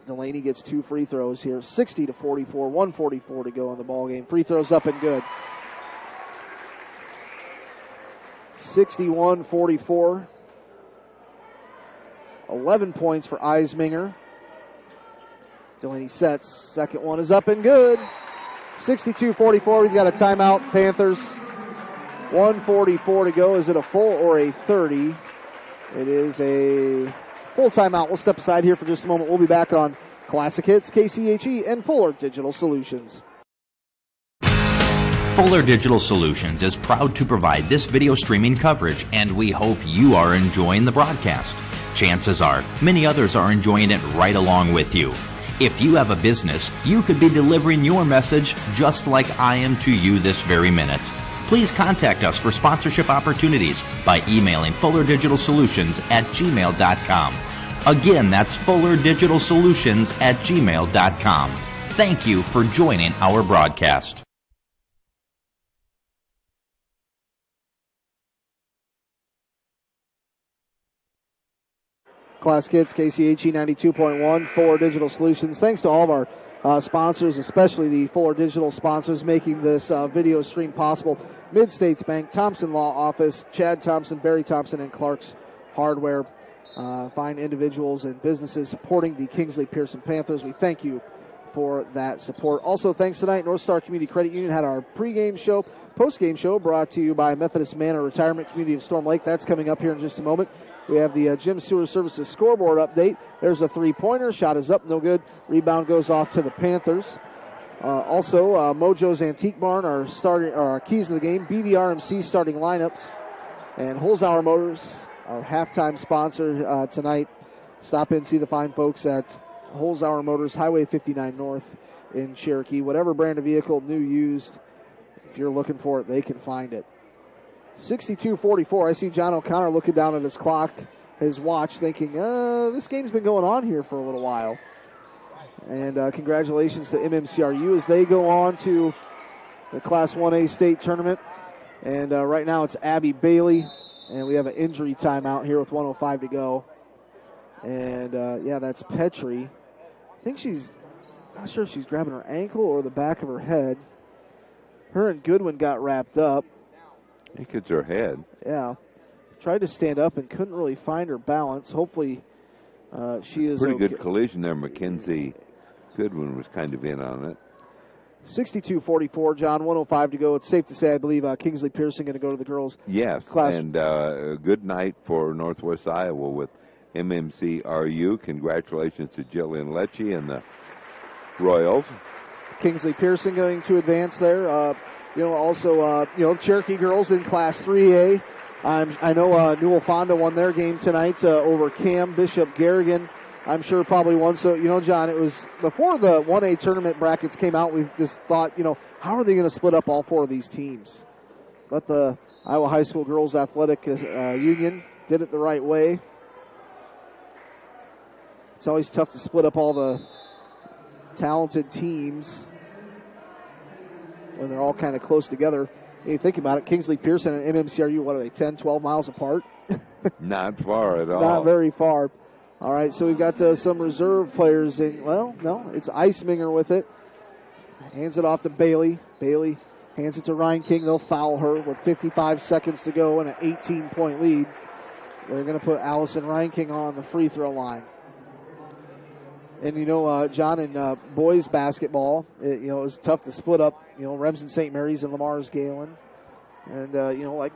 Delaney gets 2 free throws here. 60-44, 1:44 to go in the ball game. Free throws up and good. 61-44. 11 points for Eisminger. Delaney sets. Second one is up and good. 62-44. We've got a timeout. Panthers. 1:44 to go. Is it a full or a 30? It is a full timeout. We'll step aside here for just a moment. We'll be back on Classic Hits, KCHE, and Fuller Digital Solutions. Fuller Digital Solutions is proud to provide this video streaming coverage, and we hope you are enjoying the broadcast. Chances are, many others are enjoying it right along with you. If you have a business, you could be delivering your message just like I am to you this very minute. Please contact us for sponsorship opportunities by emailing fullerdigitalsolutions@gmail.com. Again, that's fullerdigitalsolutions@gmail.com. Thank you for joining our broadcast. Class Kids, KCHE 92.1, Fuller Digital Solutions. Thanks to all of our sponsors, especially the Fuller Digital sponsors making this video stream possible. Mid-States Bank, Thompson Law Office, Chad Thompson, Barry Thompson, and Clark's Hardware. Fine individuals and businesses supporting the Kingsley-Pierson Panthers. We thank you for that support. Also, thanks tonight, North Star Community Credit Union had our pregame show, postgame show brought to you by Methodist Manor Retirement Community of Storm Lake. That's coming up here in just a moment. We have the Gym Sewer Services scoreboard update. There's a three-pointer. Shot is up, no good. Rebound goes off to the Panthers. Also, Mojo's Antique Barn, our keys of the game, BVRMC starting lineups, and Holzhauer Motors, our halftime sponsor tonight. Stop in, see the fine folks at Holzhauer Motors, Highway 59 North in Cherokee. Whatever brand of vehicle, new, used, if you're looking for it, they can find it. 62-44. I see John O'Connor looking down at his clock, his watch, thinking, this game's been going on here for a little while. And congratulations to MMCRU as they go on to the Class 1A state tournament. And right now it's Abby Bailey, and we have an injury timeout here with 1:05 to go. And, that's Petrie. I think not sure if she's grabbing her ankle or the back of her head. Her and Goodwin got wrapped up. I think it's her head. Yeah. Tried to stand up and couldn't really find her balance. Hopefully she is Pretty okay. good collision there. Mckenzie Goodwin was kind of in on it. 62-44, John, 1:05 to go. It's safe to say, I believe, Kingsley-Pierson going to go to the girls' yes, class. And a good night for Northwest Iowa with MMCRU. Congratulations to Jillian Lecce and the Royals. Kingsley-Pierson going to advance there. Also, Cherokee girls in Class 3A. I know Newell Fonda won their game tonight over Cam Bishop Garrigan. I'm sure probably won. So, John, it was before the 1A tournament brackets came out, we just thought, how are they going to split up all four of these teams? But the Iowa High School Girls Athletic Union did it the right way. It's always tough to split up all the talented teams when they're all kind of close together. You think about it, Kingsley-Pierson and MMCRU, what are they, 10, 12 miles apart? Not far at all. Not very far. All right, so we've got some reserve players in. Well, no, it's Eisminger with it. Hands it off to Bailey. Bailey hands it to Ryan King. They'll foul her with 55 seconds to go and an 18-point lead. They're going to put Allison Ryan King on the free throw line. And, John, in boys basketball, it was tough to split up, Remsen St. Mary's and Lamar's Galen. And, like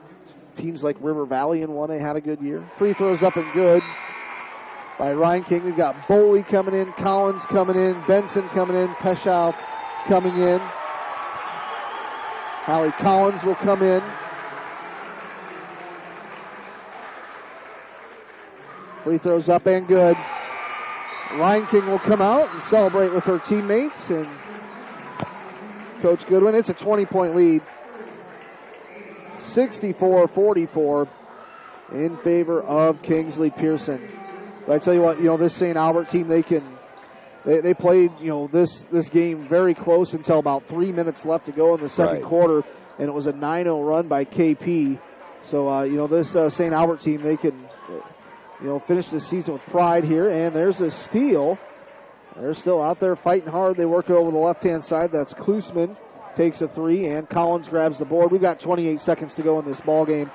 teams like River Valley in 1A had a good year. Free throws up and good by Ryan King. We've got Boley coming in, Collins coming in, Benson coming in, Peschow coming in. Hallie Collins will come in. Free throws up and good. Reinking will come out and celebrate with her teammates and Coach Goodwin. It's a 20-point lead. 64-44 in favor of Kingsley-Pierson. But I tell you what, this St. Albert team, they played, this game very close until about 3 minutes left to go in the second quarter, and it was a 9-0 run by KP. So, this St. Albert team, they can, finish the season with pride here. And there's a steal. They're still out there fighting hard. They work it over the left-hand side. That's Klusman. Takes a three, and Collins grabs the board. We've got 28 seconds to go in this ball game.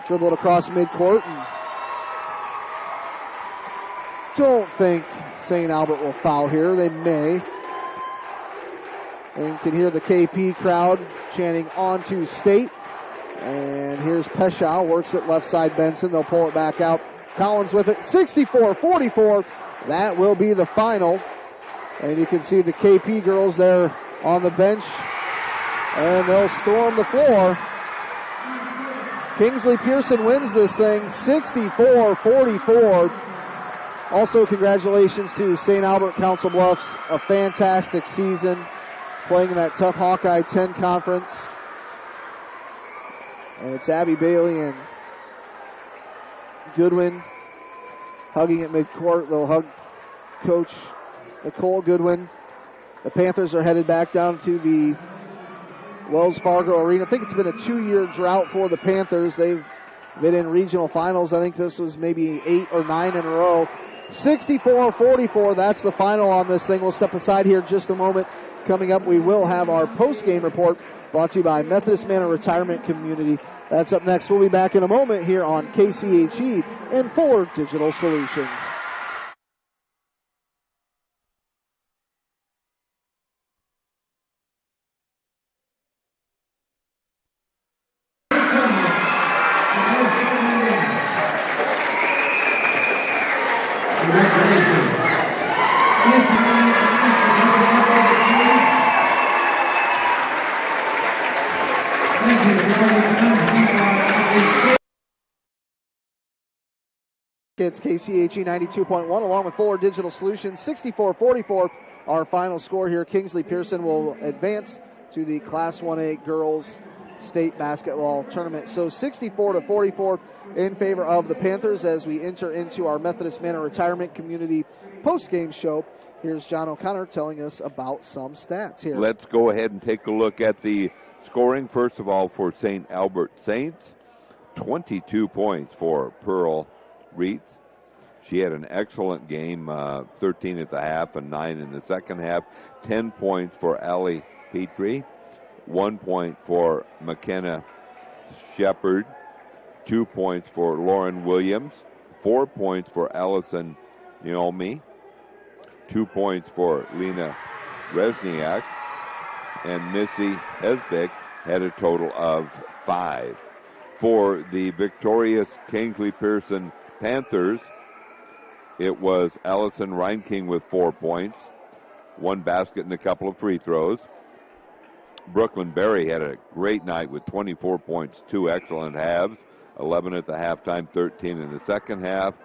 Dribbled across midcourt, and don't think St. Albert will foul here. They may. And you can hear the KP crowd chanting "On to State." And here's Peschow, works it left side Benson. They'll pull it back out. Collins with it, 64-44. That will be the final. And you can see the KP girls there on the bench. And they'll storm the floor. Kingsley-Pierson wins this thing, 64-44. Also, congratulations to St. Albert Council Bluffs. A fantastic season playing in that tough Hawkeye 10 conference. And it's Abby Bailey and Goodwin hugging at midcourt. They'll hug Coach Nicole Goodwin. The Panthers are headed back down to the Wells Fargo Arena. I think it's been a 2-year drought for the Panthers. They've been in regional finals. I think this was maybe 8 or 9 in a row. 64-44, that's the final on this thing. We'll step aside here just a moment. Coming up, we will have our post-game report brought to you by Methodist Manor Retirement Community. That's up next. We'll be back in a moment here on KCHE and Fuller Digital Solutions. It's KCHE 92.1 along with Fuller Digital Solutions. 64-44 our final score here. Kingsley-Pierson will advance to the Class 1A Girls State Basketball Tournament. So 64-44 in favor of the Panthers as we enter into our Methodist Manor Retirement Community post-game show. Here's John O'Connor telling us about some stats here. Let's go ahead and take a look at the scoring. First of all, for St. Albert Saints, 22 points for Pearl Reitz. She had an excellent game, 13 at the half and 9 in the second half. 10 points for Allie Petrie, 1 point for McKenna Shepard, 2 points for Lauren Williams, 4 points for Allison Naomi, 2 points for Lena Rosenlich, and Missy Hesbeck had a total of 5. For the victorious Kingsley-Pierson Panthers, it was Allison Reinking with 4 points, 1 basket and a couple of free throws. Brooklyn Berry had a great night with 24 points, 2 excellent halves, 11 at the halftime, 13 in the second half.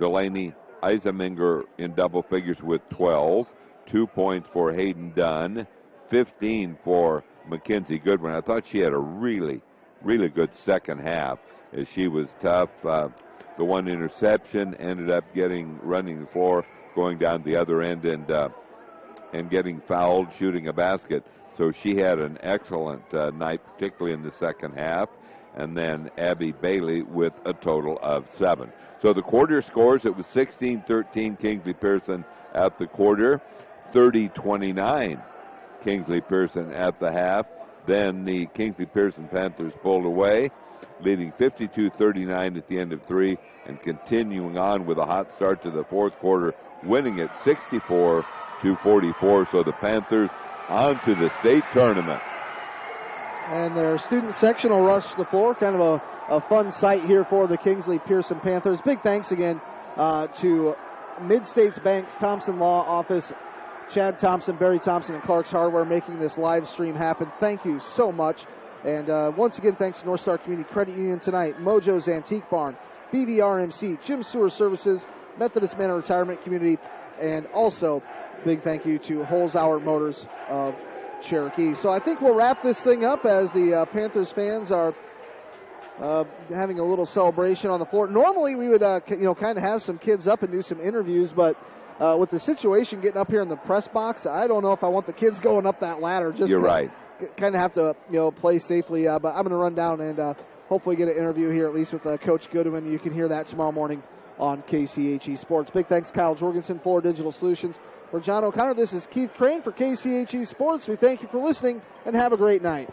Delaney Eisenminger in double figures with 12, 2 points for Hayden Dunn, 15 for Mckenzie Goodwin. I thought she had a really good second half as she was tough. The one interception ended up running the floor, going down the other end and getting fouled, shooting a basket. So she had an excellent night, particularly in the second half. And then Abby Bailey with a total of 7. So the quarter scores, it was 16-13 Kingsley-Pierson at the quarter, 30-29 Kingsley-Pierson at the half. Then the Kingsley-Pierson Panthers pulled away, leading 52-39 at the end of 3, and continuing on with a hot start to the fourth quarter, winning it 64-44. So the Panthers on to the state tournament. And their student section will rush the floor. Kind of a fun sight here for the Kingsley-Pierson Panthers. Big thanks again to Mid-States Bank's Thompson Law Office, Chad Thompson, Barry Thompson, and Clark's Hardware making this live stream happen. Thank you so much. And once again, thanks to North Star Community Credit Union tonight, Mojo's Antique Barn, BVRMC, Gym Sewer Services, Methodist Manor Retirement Community, and also big thank you to Holzhauer Motors of Cherokee. So I think we'll wrap this thing up as the Panthers fans are having a little celebration on the floor. Normally we would kind of have some kids up and do some interviews, but with the situation getting up here in the press box, I don't know if I want the kids going up that ladder. You're right. Kind of have to play safely, but I'm going to run down and hopefully get an interview here at least with Coach Goodwin. You can hear that tomorrow morning on KCHE Sports. Big thanks, Kyle Jorgensen, Fuller Digital Solutions. For John O'Connor, this is Keith Crane for KCHE Sports. We thank you for listening and have a great night.